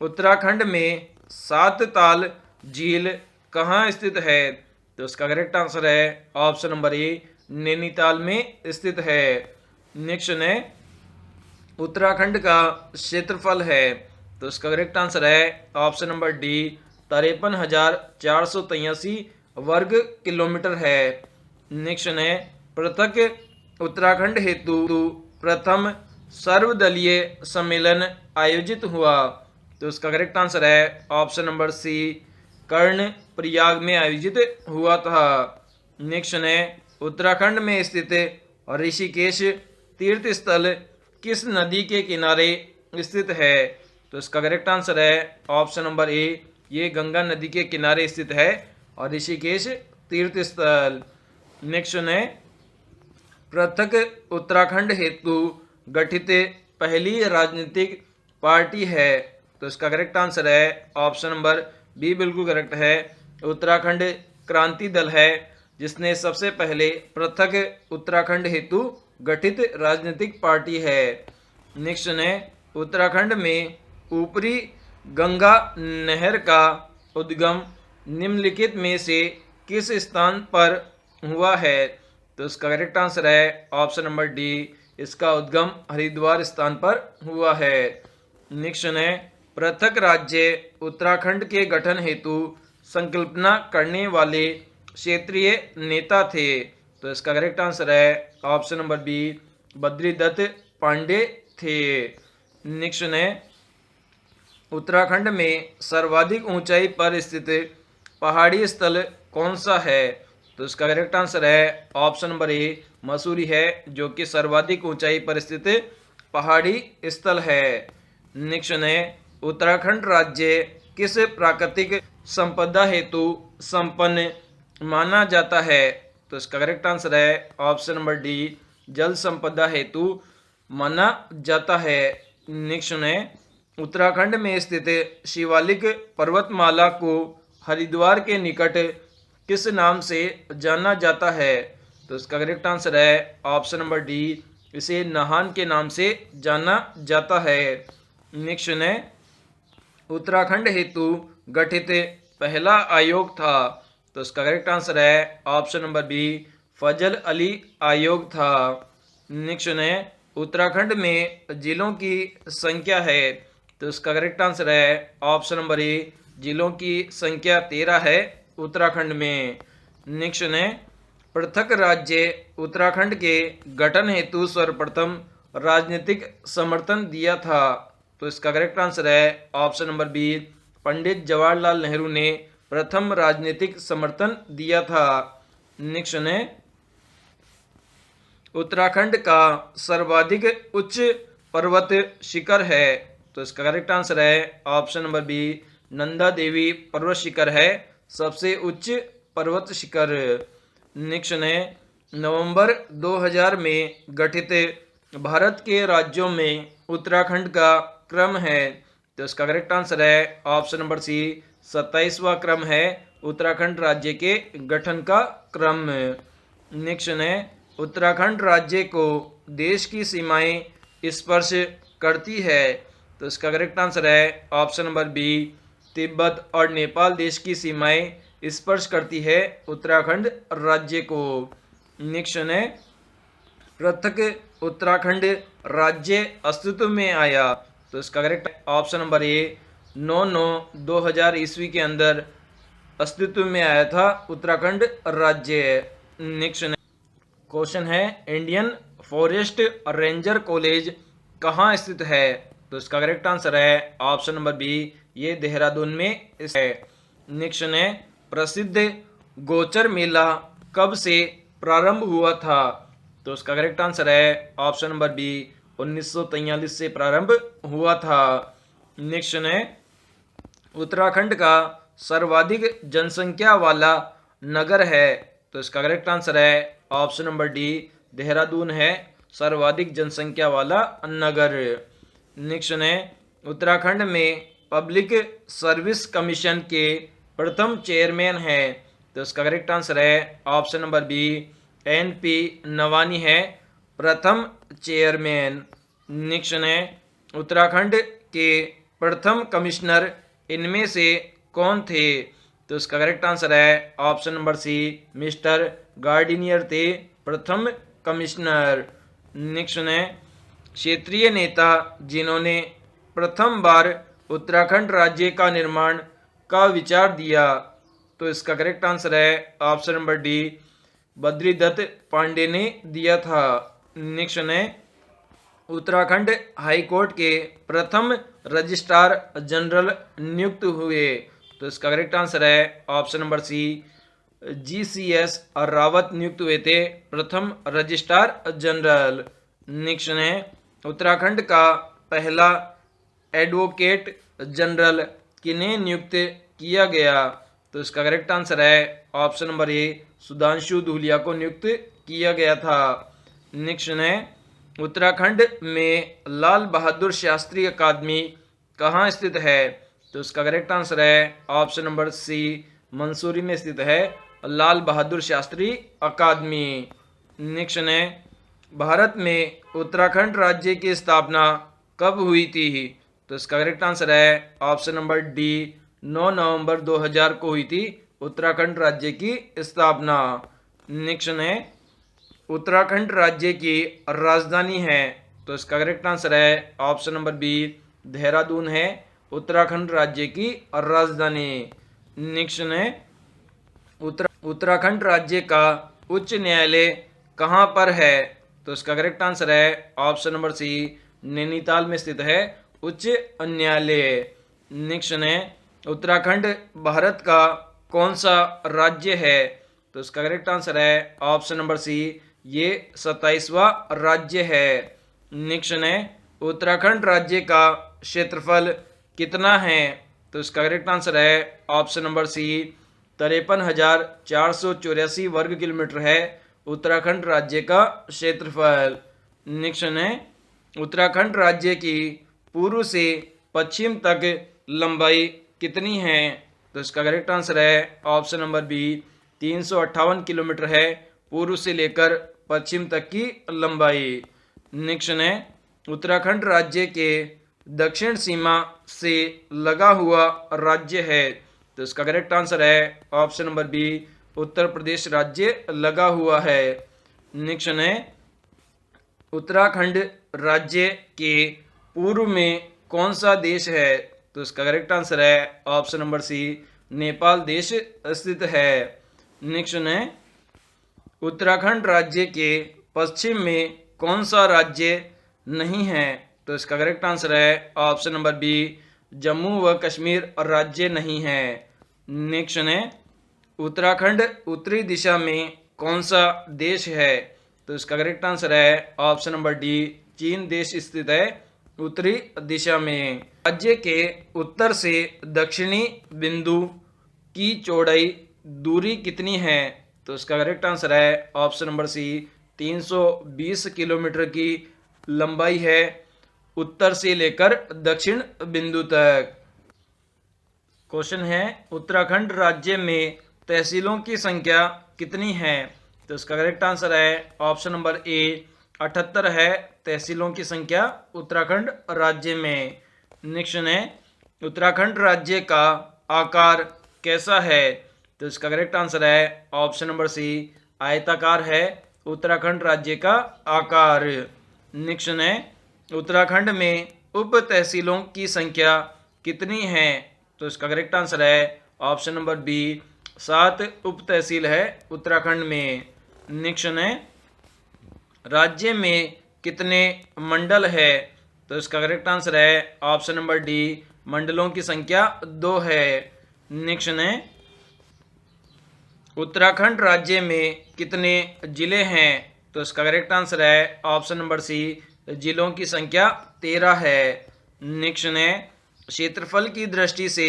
उत्तराखंड में सात ताल झील कहाँ स्थित है? तो इसका करेक्ट आंसर है ऑप्शन नंबर ए, नैनीताल में स्थित है। नेक्स्ट है उत्तराखंड का क्षेत्रफल है? तो इसका करेक्ट आंसर है ऑप्शन नंबर डी, 53,483 वर्ग किलोमीटर है। नेक्स्ट है पृथक उत्तराखंड हेतु प्रथम सर्वदलीय सम्मेलन आयोजित हुआ? तो इसका करेक्ट आंसर है ऑप्शन नंबर सी, कर्ण प्रयाग में आयोजित हुआ था। नेक्स्ट है उत्तराखंड में स्थित ऋषिकेश तीर्थ स्थल किस नदी के किनारे स्थित है? तो इसका करेक्ट आंसर है ऑप्शन नंबर ए, ये गंगा नदी के किनारे स्थित है और ऋषिकेश तीर्थ स्थल। नेक्स्ट है पृथक उत्तराखंड हेतु गठित पहली राजनीतिक पार्टी है? तो इसका करेक्ट आंसर है ऑप्शन नंबर बी, बिल्कुल करेक्ट है, उत्तराखंड क्रांति दल है जिसने सबसे पहले पृथक उत्तराखंड हेतु गठित राजनीतिक पार्टी है। नेक्स्ट है उत्तराखंड में ऊपरी गंगा नहर का उद्गम निम्नलिखित में से किस स्थान पर हुआ है? तो इसका करेक्ट आंसर है ऑप्शन नंबर डी, इसका उद्गम हरिद्वार स्थान पर हुआ है। नेक्स्ट है पृथक राज्य उत्तराखंड के गठन हेतु संकल्पना करने वाले क्षेत्रीय नेता थे? तो इसका करेक्ट आंसर है option number B, Badridatt Pande थे। नेक्स्ट है उत्तराखंड में सर्वाधिक ऊंचाई पर स्थित पहाड़ी स्थल कौन सा है? तो इसका करेक्ट आंसर है ऑप्शन नंबर ए, मसूरी है जो कि सर्वाधिक ऊंचाई पर स्थित पहाड़ी स्थल है। नेक्स्ट है उत्तराखंड राज्य किस प्राकृतिक संपदा हेतु संपन्न माना जाता है? तो इसका करेक्ट आंसर है ऑप्शन नंबर डी, जल संपदा हेतु माना जाता है। नेक्स्ट है उत्तराखंड में स्थित शिवालिक पर्वतमाला को हरिद्वार के निकट किस नाम से जाना जाता है? तो इसका करेक्ट आंसर है ऑप्शन नंबर डी, इसे नाहन के नाम से जाना जाता है। नेक्स्ट है उत्तराखंड हेतु गठित पहला आयोग था? तो इसका करेक्ट आंसर है ऑप्शन नंबर बी, फजल अली आयोग था। नेक्स्ट है उत्तराखंड में जिलों की संख्या है, तो इसका करेक्ट आंसर है ऑप्शन नंबर ए, जिलों की संख्या 13 है उत्तराखंड में। नेक्स्ट है पृथक राज्य उत्तराखंड के गठन हेतु सर्वप्रथम राजनीतिक समर्थन दिया था, तो इसका करेक्ट आंसर है option number B, Pandit Jawaharlal Nehru ने प्रथम राजनीतिक समर्थन दिया था। नेक्स्ट है उत्तराखंड का सर्वाधिक उच्च पर्वत शिखर है, तो इसका करेक्ट आंसर है option number B, Nanda Devi पर्वत शिखर है सबसे उच्च पर्वत शिखर। नेक्स्ट है नवंबर 2000 में गठित भारत के राज्यों में उत्तराखंड का क्रम है, तो इसका करेक्ट आंसर है ऑप्शन नंबर सी, 27वां क्रम है उत्तराखंड राज्य के गठन का क्रम। नेक्स्ट है उत्तराखंड राज्य को देश की सीमाएं स्पर्श करती है, तो इसका करेक्ट आंसर है ऑप्शन नंबर बी, तिब्बत और नेपाल देश की सीमाएं स्पर्श करती है उत्तराखंड राज्य को। नेक्स्ट है पृथक उत्तराखंड राज्य अस्तित्व में आया, तो इसका करेक्ट ऑप्शन नंबर ए, 9/9/2000 ईस्वी के अंदर अस्तित्व में आया था उत्तराखंड राज्य। नेक्स्ट क्वेश्चन है इंडियन फॉरेस्ट रेंजर कॉलेज कहाँ स्थित है, तो इसका करेक्ट आंसर है ऑप्शन नंबर बी, ये देहरादून में है। नेक्स्ट है प्रसिद्ध गोचर मेला कब से प्रारंभ हुआ था, तो इसका करेक्ट आंसर है ऑप्शन नंबर बी, 1943 से प्रारंभ हुआ था। नेक्स्ट है उत्तराखंड का सर्वाधिक जनसंख्या वाला नगर है, तो इसका करेक्ट आंसर है ऑप्शन नंबर डी, देहरादून है सर्वाधिक जनसंख्या वाला नगर। नेक्स्ट है उत्तराखंड में पब्लिक सर्विस कमीशन के प्रथम चेयरमैन है, तो इसका करेक्ट आंसर है option number B, NP Nawani है प्रथम चेयरमैन। नेक्स्ट है उत्तराखंड के प्रथम कमिश्नर इनमें से कौन थे, तो इसका करेक्ट आंसर है ऑप्शन नंबर सी, मिस्टर गार्डिनियर थे प्रथम कमिश्नर। नेक्स्ट है क्षेत्रीय नेता जिन्होंने प्रथम बार उत्तराखंड राज्य का निर्माण का विचार दिया, तो इसका करेक्ट आंसर है option number D, Badridatt Pande ने दिया था। नेक्स्ट है उत्तराखंड हाईकोर्ट के प्रथम रजिस्ट्रार जनरल नियुक्त हुए, तो इसका करेक्ट आंसर है option number C, GCS Rawat नियुक्त हुए थे प्रथम रजिस्ट्रार जनरल। नेक्स्ट है उत्तराखंड का पहला एडवोकेट जनरल किन्हें नियुक्त किया गया, तो इसका करेक्ट आंसर है option number A, Sudhanshu Dhulia को नियुक्त किया गया था। नेक्स्ट है उत्तराखंड में लाल बहादुर शास्त्री अकादमी कहाँ स्थित है, तो इसका करेक्ट आंसर है ऑप्शन नंबर सी, मंसूरी में स्थित है लाल बहादुर शास्त्री अकादमी। नेक्स्ट है भारत में उत्तराखंड राज्य की स्थापना कब हुई थी, तो इसका करेक्ट आंसर है ऑप्शन नंबर डी, 9 नवंबर 2000 को हुई थी उत्तराखंड राज्य की स्थापना। नेक्स्ट है उत्तराखंड राज्य की राजधानी है, तो इसका करेक्ट आंसर है ऑप्शन नंबर बी, देहरादून है उत्तराखंड राज्य की राजधानी। नेक्स्ट है उत्तराखंड राज्य का उच्च न्यायालय कहाँ पर है, तो इसका करेक्ट आंसर है ऑप्शन नंबर सी, नैनीताल में स्थित है उच्च न्यायालय। नेक्स्ट है उत्तराखंड भारत का कौन सा राज्य है, तो इसका करेक्ट आंसर है ऑप्शन नंबर सी, ये 27वां राज्य है। नेक्स्ट है उत्तराखंड राज्य का क्षेत्रफल कितना है, तो इसका करेक्ट आंसर है ऑप्शन नंबर सी, 53,484 वर्ग किलोमीटर है उत्तराखंड राज्य का क्षेत्रफल। नेक्स्ट है उत्तराखंड राज्य की पूर्व से पश्चिम तक लंबाई कितनी है, तो इसका करेक्ट आंसर है ऑप्शन नंबर बी, 358 किलोमीटर है पूर्व से लेकर पश्चिम तक की लंबाई। नेक्स्ट है उत्तराखंड राज्य के दक्षिण सीमा से लगा हुआ राज्य है, तो इसका करेक्ट आंसर है option number B, Uttar Pradesh राज्य लगा हुआ है। नेक्स्ट है उत्तराखंड राज्य के पूर्व में कौन सा देश है? तो इसका करेक्ट आंसर है ऑप्शन नंबर सी, नेपाल देश स्थित है। नेक्स्ट है उत्तराखंड राज्य के पश्चिम में कौन सा राज्य नहीं है? तो इसका करेक्ट आंसर है ऑप्शन नंबर बी, जम्मू व कश्मीर राज्य नहीं है। नेक्स्ट है उत्तराखंड उत्तरी दिशा में कौन सा देश है? तो इसका करेक्ट आंसर है ऑप्शन नंबर डी, चीन देश स्थित है उत्तरी दिशा में। राज्य के उत्तर से दक्षिणी बिंदु की चौड़ाई दूरी कितनी है? तो इसका करेक्ट आंसर है ऑप्शन नंबर सी, 320 किलोमीटर की लंबाई है उत्तर से लेकर दक्षिण बिंदु तक। क्वेश्चन है उत्तराखंड राज्य में तहसीलों की संख्या कितनी है? तो इसका करेक्ट आंसर है ऑप्शन नंबर ए, 78 है तहसीलों की संख्या उत्तराखंड राज्य में। नेक्स्ट है उत्तराखंड राज्य का आकार कैसा है? तो इसका करेक्ट आंसर है ऑप्शन नंबर सी, आयताकार है उत्तराखंड राज्य का आकार। नेक्स्ट है उत्तराखंड में उप तहसीलों की संख्या कितनी है? तो इसका करेक्ट आंसर है ऑप्शन नंबर बी, 7 उप तहसील है उत्तराखंड में। नेक्स्ट है राज्य में कितने मंडल है? तो इसका करेक्ट आंसर है ऑप्शन नंबर डी, मंडलों की संख्या 2 है। नेक्स्ट है उत्तराखंड राज्य में कितने जिले हैं? तो इसका करेक्ट आंसर है ऑप्शन नंबर सी, जिलों की संख्या 13 है। नेक्स्ट है क्षेत्रफल की दृष्टि से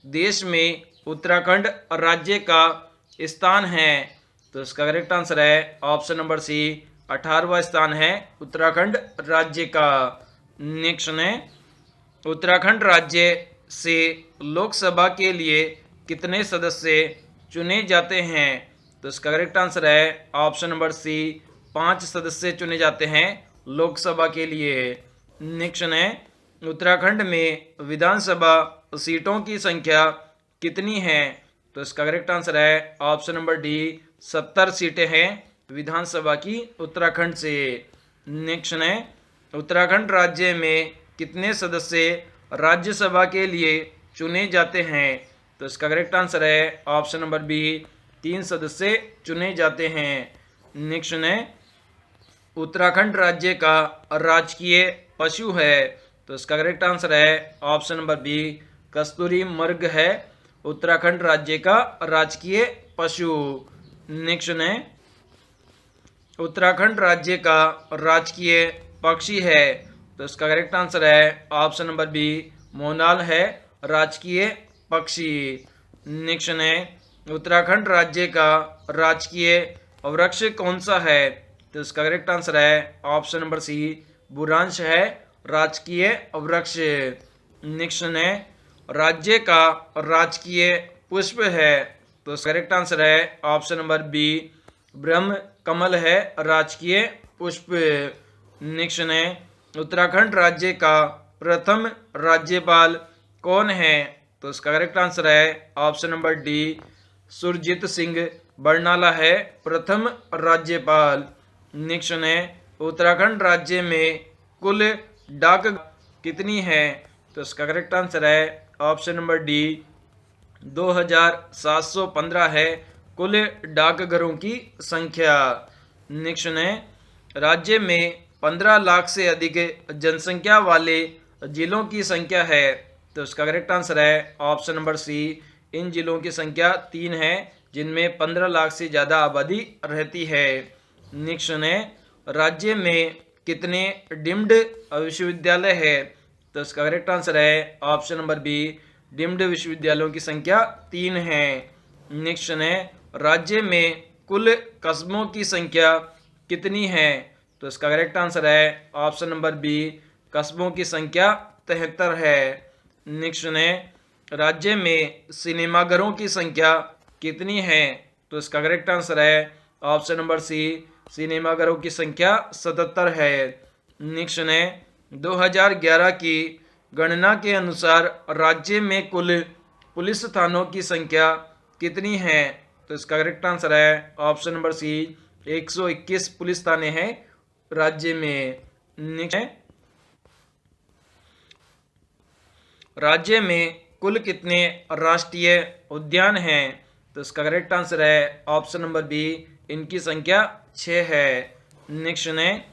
देश में उत्तराखंड राज्य का स्थान है? तो इसका करेक्ट आंसर है ऑप्शन नंबर सी, 18वां स्थान है उत्तराखंड राज्य का। नेक्स्ट है उत्तराखंड राज्य से लोकसभा के लिए कितने सदस्य चुने जाते हैं? तो इसका करेक्ट आंसर है ऑप्शन नंबर सी, 5 सदस्य चुने जाते हैं लोकसभा के लिए। नेक्स्ट है उत्तराखंड में विधानसभा सीटों की संख्या कितनी है? तो इसका करेक्ट आंसर है ऑप्शन नंबर डी, 70 सीटें हैं विधानसभा की उत्तराखंड से। नेक्स्ट है उत्तराखंड राज्य में कितने सदस्य राज्यसभा के लिए चुने जाते हैं? तो इसका करेक्ट आंसर है ऑप्शन नंबर बी, 3 सदस्य चुने जाते हैं। नेक्स्ट है उत्तराखंड राज्य का राजकीय पशु है? तो इसका करेक्ट आंसर है ऑप्शन नंबर बी, कस्तूरी मृग है उत्तराखंड राज्य का राजकीय पशु। नेक्स्ट है उत्तराखंड राज्य का राजकीय पक्षी है? तो इसका करेक्ट आंसर है ऑप्शन नंबर बी, मोनाल है राजकीय पक्षी। नेक्स्ट है उत्तराखंड राज्य का राजकीय वृक्ष कौन सा है? तो इसका करेक्ट आंसर है ऑप्शन नंबर सी, बुरांश है राजकीय वृक्ष। नेक्स्ट है राज्य का राजकीय पुष्प है? तो इसका करेक्ट आंसर है ऑप्शन नंबर बी, ब्रह्म कमल है राजकीय पुष्प। नेक्स्ट है उत्तराखंड राज्य का प्रथम राज्यपाल कौन है? तो इसका करेक्ट आंसर है option number D, Surjit Singh Barnala है प्रथम राज्यपाल। नेक्स्ट है उत्तराखंड राज्य में कुल डाक कितनी है? तो इसका करेक्ट आंसर है ऑप्शन नंबर डी, 2715 है कुल डाकघरों की संख्या। नेक्स्ट है राज्य में 15 लाख से अधिक जनसंख्या वाले जिलों की संख्या है? तो इसका करेक्ट आंसर है ऑप्शन नंबर सी, इन जिलों की संख्या 3 है जिनमें 15 लाख से ज़्यादा आबादी रहती है। नेक्स्ट है राज्य में कितने डीम्ड विश्वविद्यालय है? तो इसका करेक्ट आंसर है ऑप्शन नंबर बी, डीम्ड विश्वविद्यालयों की संख्या 3 है। नेक्स्ट है राज्य में कुल कस्बों की संख्या कितनी है? तो इसका करेक्ट आंसर है ऑप्शन नंबर बी, कस्बों की संख्या 73 है। नेक्स्ट है राज्य में सिनेमाघरों की संख्या कितनी है? तो इसका करेक्ट आंसर है ऑप्शन नंबर सी, सिनेमाघरों की संख्या 77 है। नेक्स्ट है 2011 की गणना के अनुसार राज्य में कुल पुलिस थानों की संख्या कितनी है? तो इसका करेक्ट आंसर है ऑप्शन नंबर सी 121 पुलिस थाने हैं राज्य में। नेक्स्ट है, राज्य में कुल कितने राष्ट्रीय उद्यान हैं? तो इसका करेक्ट आंसर है ऑप्शन नंबर बी, इनकी संख्या 6 है। नेक्स्ट है,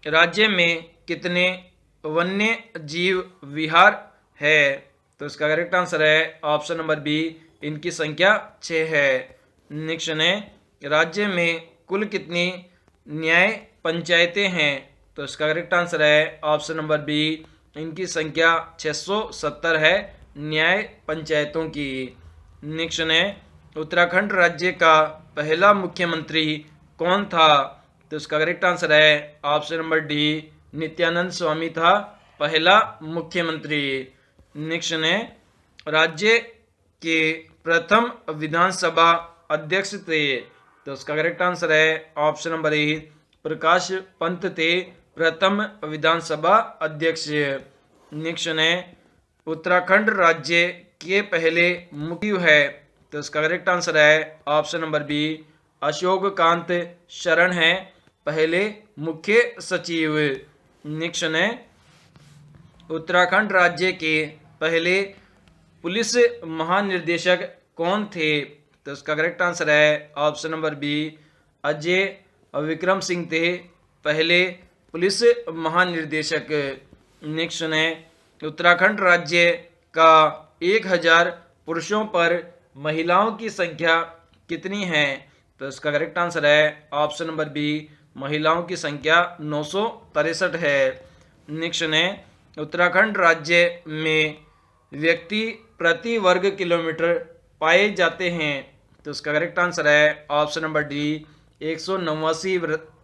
राज्य में कितने वन्य जीव विहार है? तो इसका करेक्ट आंसर है ऑप्शन नंबर बी, इनकी संख्या 6 है। नेक्स्ट है, राज्य में कुल कितनी न्याय पंचायतें हैं? तो इसका करेक्ट आंसर है ऑप्शन नंबर बी, इनकी संख्या 670 है न्याय पंचायतों की। नेक्स्ट है, उत्तराखंड राज्य का पहला मुख्यमंत्री कौन था? तो इसका करेक्ट आंसर है option number D, Nityanand Swami था पहला मुख्यमंत्री। नेक्स्ट है, राज्य के प्रथम विधानसभा अध्यक्ष थे? तो इसका करेक्ट आंसर है ऑप्शन नंबर ए, प्रकाश पंत थे प्रथम विधानसभा अध्यक्ष। नेक्स्ट है, उत्तराखंड राज्य के पहले मुख्य है? तो इसका करेक्ट आंसर है option number B, Ashok Kant Sharan है पहले मुख्य सचिव। नेक्स्ट है, उत्तराखंड राज्य के पहले पुलिस महानिर्देशक कौन थे? तो इसका करेक्ट आंसर है option number B, Ajay Vikram Singh थे पहले पुलिस महानिर्देशक। नेक्स्ट है, उत्तराखंड राज्य का 1000 पुरुषों पर महिलाओं की संख्या कितनी है? तो इसका करेक्ट आंसर है ऑप्शन नंबर बी, महिलाओं की संख्या 963 है। नेक्स्ट है, उत्तराखंड राज्य में व्यक्ति प्रति वर्ग किलोमीटर पाए जाते हैं? तो इसका करेक्ट आंसर है ऑप्शन नंबर डी, 189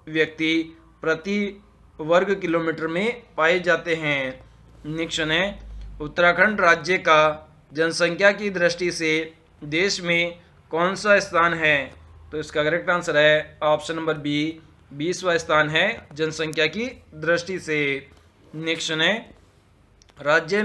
व्यक्ति प्रति वर्ग किलोमीटर में पाए जाते हैं। नेक्स्ट है, उत्तराखंड राज्य का जनसंख्या की दृष्टि से देश में कौन सा स्थान है? तो इसका करेक्ट आंसर है ऑप्शन नंबर बी, 20वां स्थान है जनसंख्या की दृष्टि से। नेक्स्ट है, राज्य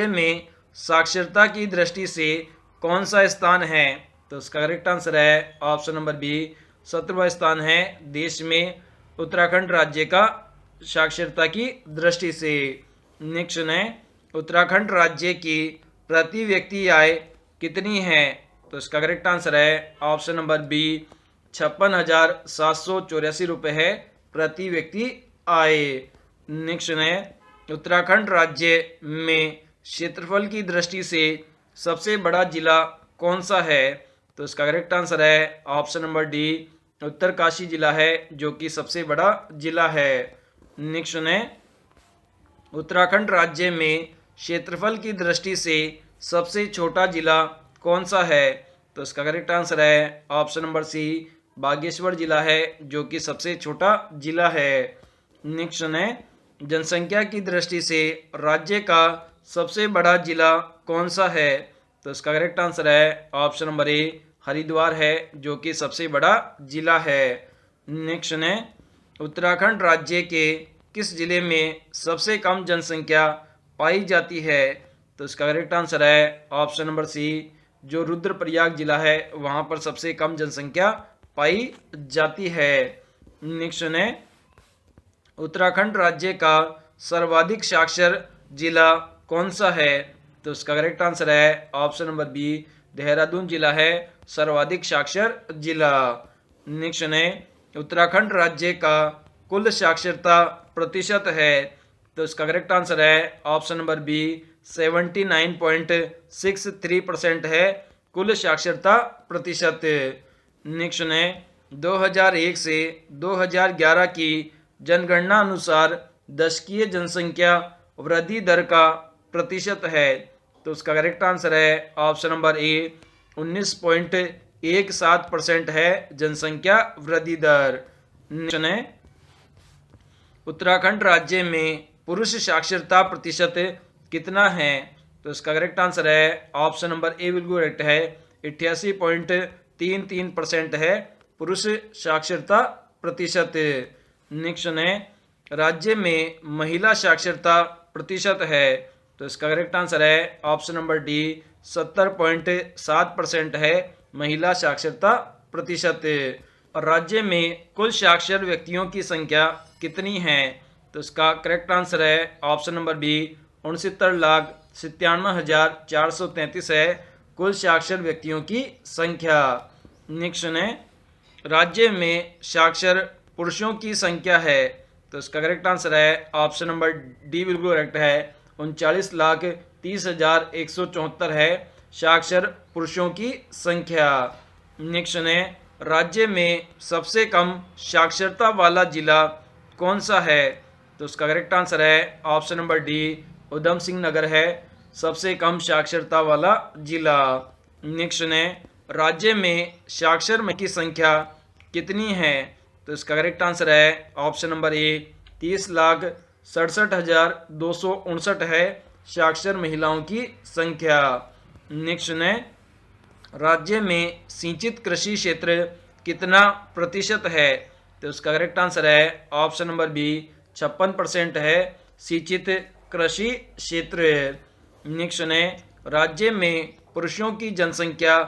में साक्षरता की दृष्टि से कौन सा स्थान है? तो इसका करेक्ट आंसर है ऑप्शन नंबर बी, 17वां स्थान है देश में उत्तराखंड राज्य का साक्षरता की दृष्टि से। नेक्स्ट है, उत्तराखंड राज्य की प्रति व्यक्ति आय कितनी है? तो इसका करेक्ट आंसर है ऑप्शन नंबर बी, 56,784 रुपये है प्रति व्यक्ति आय। नेक्स्ट है, उत्तराखंड राज्य में क्षेत्रफल की दृष्टि से सबसे बड़ा जिला कौन सा है? तो इसका करेक्ट आंसर है ऑप्शन नंबर डी, उत्तरकाशी जिला है जो कि सबसे बड़ा जिला है। नेक्स्ट है, उत्तराखंड राज्य में क्षेत्रफल की दृष्टि से सबसे छोटा जिला कौन सा है? तो इसका करेक्ट आंसर है ऑप्शन नंबर सी, बागेश्वर जिला है जो कि सबसे छोटा जिला है। नेक्स्ट है, जनसंख्या की दृष्टि से राज्य का सबसे बड़ा जिला कौन सा है? तो इसका करेक्ट आंसर है ऑप्शन नंबर ए, हरिद्वार है जो कि सबसे बड़ा जिला है। नेक्स्ट है, उत्तराखंड राज्य के किस जिले में सबसे कम जनसंख्या पाई जाती है? तो इसका करेक्ट आंसर है ऑप्शन नंबर सी, जो रुद्रप्रयाग जिला है वहाँ पर सबसे कम जनसंख्या पाई जाती है। नेक्स्ट है, उत्तराखंड राज्य का सर्वाधिक साक्षर जिला कौन सा है? तो इसका करेक्ट आंसर है ऑप्शन नंबर बी, देहरादून जिला है सर्वाधिक साक्षर जिला। नेक्स्ट है, उत्तराखंड राज्य का कुल साक्षरता प्रतिशत है? तो इसका करेक्ट आंसर है ऑप्शन नंबर बी, 79.63% है कुल साक्षरता प्रतिशत। नेक्स्ट है, 2001 से 2011 की जनगणना अनुसार दशकीय जनसंख्या वृद्धि दर का प्रतिशत है? तो उसका करेक्ट आंसर है ऑप्शन नंबर ए, 19.17% है जनसंख्या वृद्धि दर। नेक्स्ट है, उत्तराखंड राज्य में पुरुष साक्षरता प्रतिशत कितना है? तो इसका करेक्ट आंसर है ऑप्शन नंबर ए बिल्कुल करेक्ट है, 88.33% है पुरुष साक्षरता प्रतिशत। नेक्स्ट है, राज्य में महिला साक्षरता प्रतिशत है? तो इसका करेक्ट आंसर है ऑप्शन नंबर डी, 70.7% है महिला साक्षरता प्रतिशत। और राज्य में कुल साक्षर व्यक्तियों की संख्या कितनी है? तो इसका करेक्ट आंसर है ऑप्शन नंबर बी, 69,97,433 है कुल साक्षर व्यक्तियों की संख्या। नेक्स्ट है, राज्य में साक्षर पुरुषों की संख्या है। तो इसका करेक्ट आंसर है ऑप्शन नंबर डी बिल्कुल करेक्ट है, 39,30,174 है साक्षर पुरुषों की संख्या। नेक्स्ट है, राज्य में सबसे कम साक्षरता वाला जिला कौन सा है? तो उसका करेक्ट आंसर है option number D, Udham Singh Nagar है सबसे कम साक्षरता वाला जिला। नेक्स्ट है, राज्य में साक्षर महिला की संख्या कितनी है? तो इसका करेक्ट आंसर है ऑप्शन नंबर ए, 30,67,259 है साक्षर महिलाओं की संख्या। नेक्स्ट है, राज्य में सिंचित कृषि क्षेत्र कितना प्रतिशत है? तो उसका करेक्ट आंसर है ऑप्शन नंबर बी, 56% है सिंचित कृषि क्षेत्र। नेक्स्ट है, राज्य में पुरुषों की जनसंख्या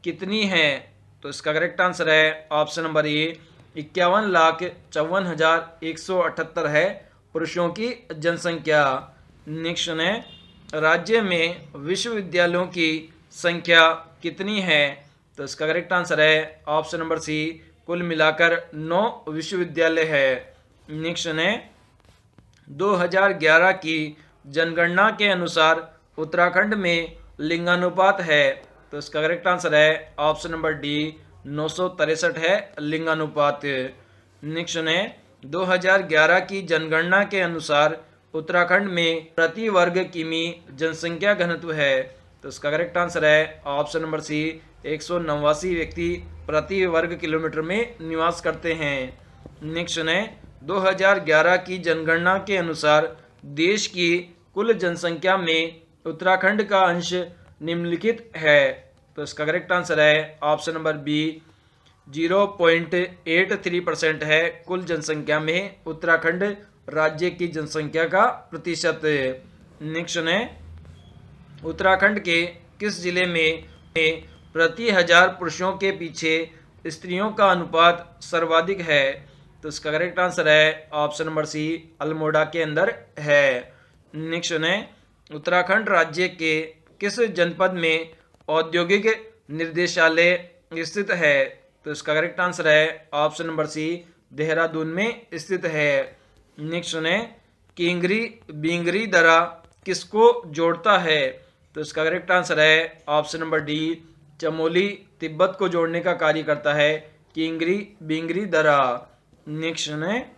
कितनी है? तो इसका करेक्ट आंसर है ऑप्शन नंबर ए, 51,54,178 है पुरुषों की जनसंख्या। नेक्स्ट है, राज्य में विश्वविद्यालयों की संख्या कितनी है? तो इसका करेक्ट आंसर है ऑप्शन नंबर सी, कुल मिलाकर 9 विश्वविद्यालय है। नेक्स्ट है, 2011 की जनगणना के अनुसार उत्तराखंड में लिंगानुपात है। तो इसका करेक्ट आंसर है ऑप्शन नंबर डी, 963 है लिंगानुपात। नेक्स्ट है, 2011 की जनगणना के अनुसार उत्तराखंड में प्रति वर्ग किमी जनसंख्या घनत्व है। तो इसका करेक्ट आंसर है ऑप्शन नंबर सी, 189 व्यक्ति प्रति वर्ग किलोमीटर में निवास करते हैं। नेक्स्ट है, 2011 की जनगणना के अनुसार देश की कुल जनसंख्या में उत्तराखंड का अंश निम्नलिखित है। तो इसका करेक्ट आंसर है ऑप्शन नंबर बी, 0.83% है कुल जनसंख्या में उत्तराखंड राज्य की जनसंख्या का प्रतिशत। नेक्स्ट है, उत्तराखंड के किस जिले में प्रति 1000 पुरुषों के पीछे स्त्रियों का अनुपात सर्वाधिक है? तो इसका करेक्ट आंसर है ऑप्शन नंबर सी, अल्मोड़ा के अंदर है। नेक्स्ट है, उत्तराखंड राज्य के किस जनपद में औद्योगिक निर्देशालय स्थित है? तो इसका करेक्ट आंसर है ऑप्शन नंबर सी, देहरादून में स्थित है। नेक्स्ट है, किंगरी बिंगरी दर्रा किसको जोड़ता है? तो इसका करेक्ट आंसर है option number D, Chamoli Tibet को जोड़ने का कार्य करता है किंगरी बिंगरी दर्रा। नेक्स्ट है,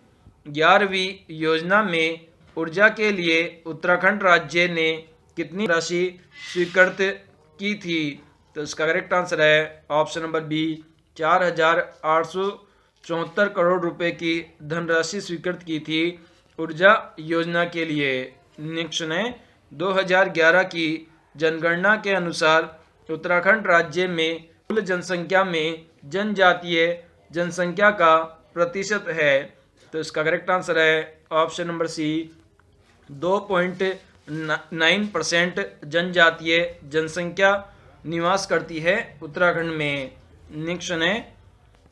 11वीं योजना में ऊर्जा के लिए उत्तराखंड राज्य ने कितनी राशि स्वीकृत की थी? तो इसका करेक्ट आंसर है ऑप्शन नंबर बी, 4,874 करोड़ रुपए की धनराशि स्वीकृत की थी ऊर्जा योजना के लिए। नेक्स्ट है, 2011 की जनगणना के अनुसार उत्तराखंड राज्य में कुल जनसंख्या में जनजातीय जनसंख्या का प्रतिशत है। तो इसका करेक्ट आंसर है ऑप्शन नंबर सी, 2.9% जनजातीय जनसंख्या निवास करती है उत्तराखंड में। नेक्स्ट है,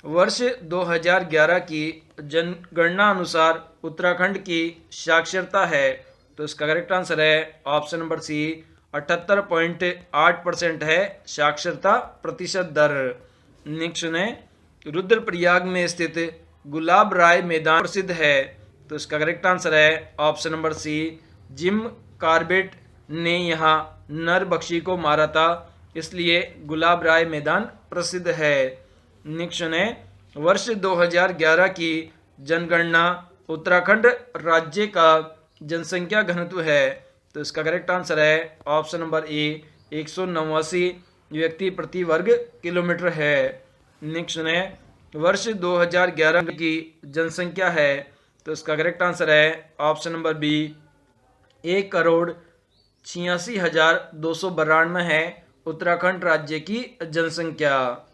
वर्ष 2011 की जनगणना अनुसार उत्तराखंड की साक्षरता है। तो इसका करेक्ट आंसर है ऑप्शन नंबर सी, 78.8% है साक्षरता प्रतिशत दर। नेक्स्ट है, रुद्रप्रयाग में स्थित गुलाब राय मैदान प्रसिद्ध है। तो इसका करेक्ट आंसर है option number C, Jim Corbett ने यहाँ नर बख्शी को मारा था इसलिए गुलाब राय मैदान प्रसिद्ध है। नेक्स्ट है, वर्ष 2011 की जनगणना उत्तराखंड राज्य का जनसंख्या घनत्व है। तो इसका करेक्ट आंसर है ऑप्शन नंबर ए, 189 व्यक्ति प्रति वर्ग किलोमीटर है। नेक्स्ट है, वर्ष 2011 की जनसंख्या है। तो इसका करेक्ट आंसर है ऑप्शन नंबर बी, 1,86,292 है उत्तराखंड राज्य की जनसंख्या।